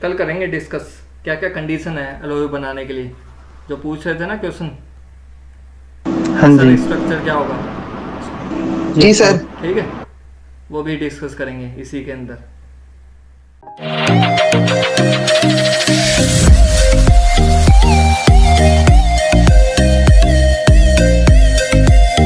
कल करेंगे डिस्कस क्या क्या कंडीशन है एलॉय बनाने के लिए, जो पूछ रहे थे ना क्वेश्चन। हाँ जी। स्ट्रक्चर क्या होगा? जी सर। ठीक है, वो भी डिस्कस करेंगे इसी के अंदर।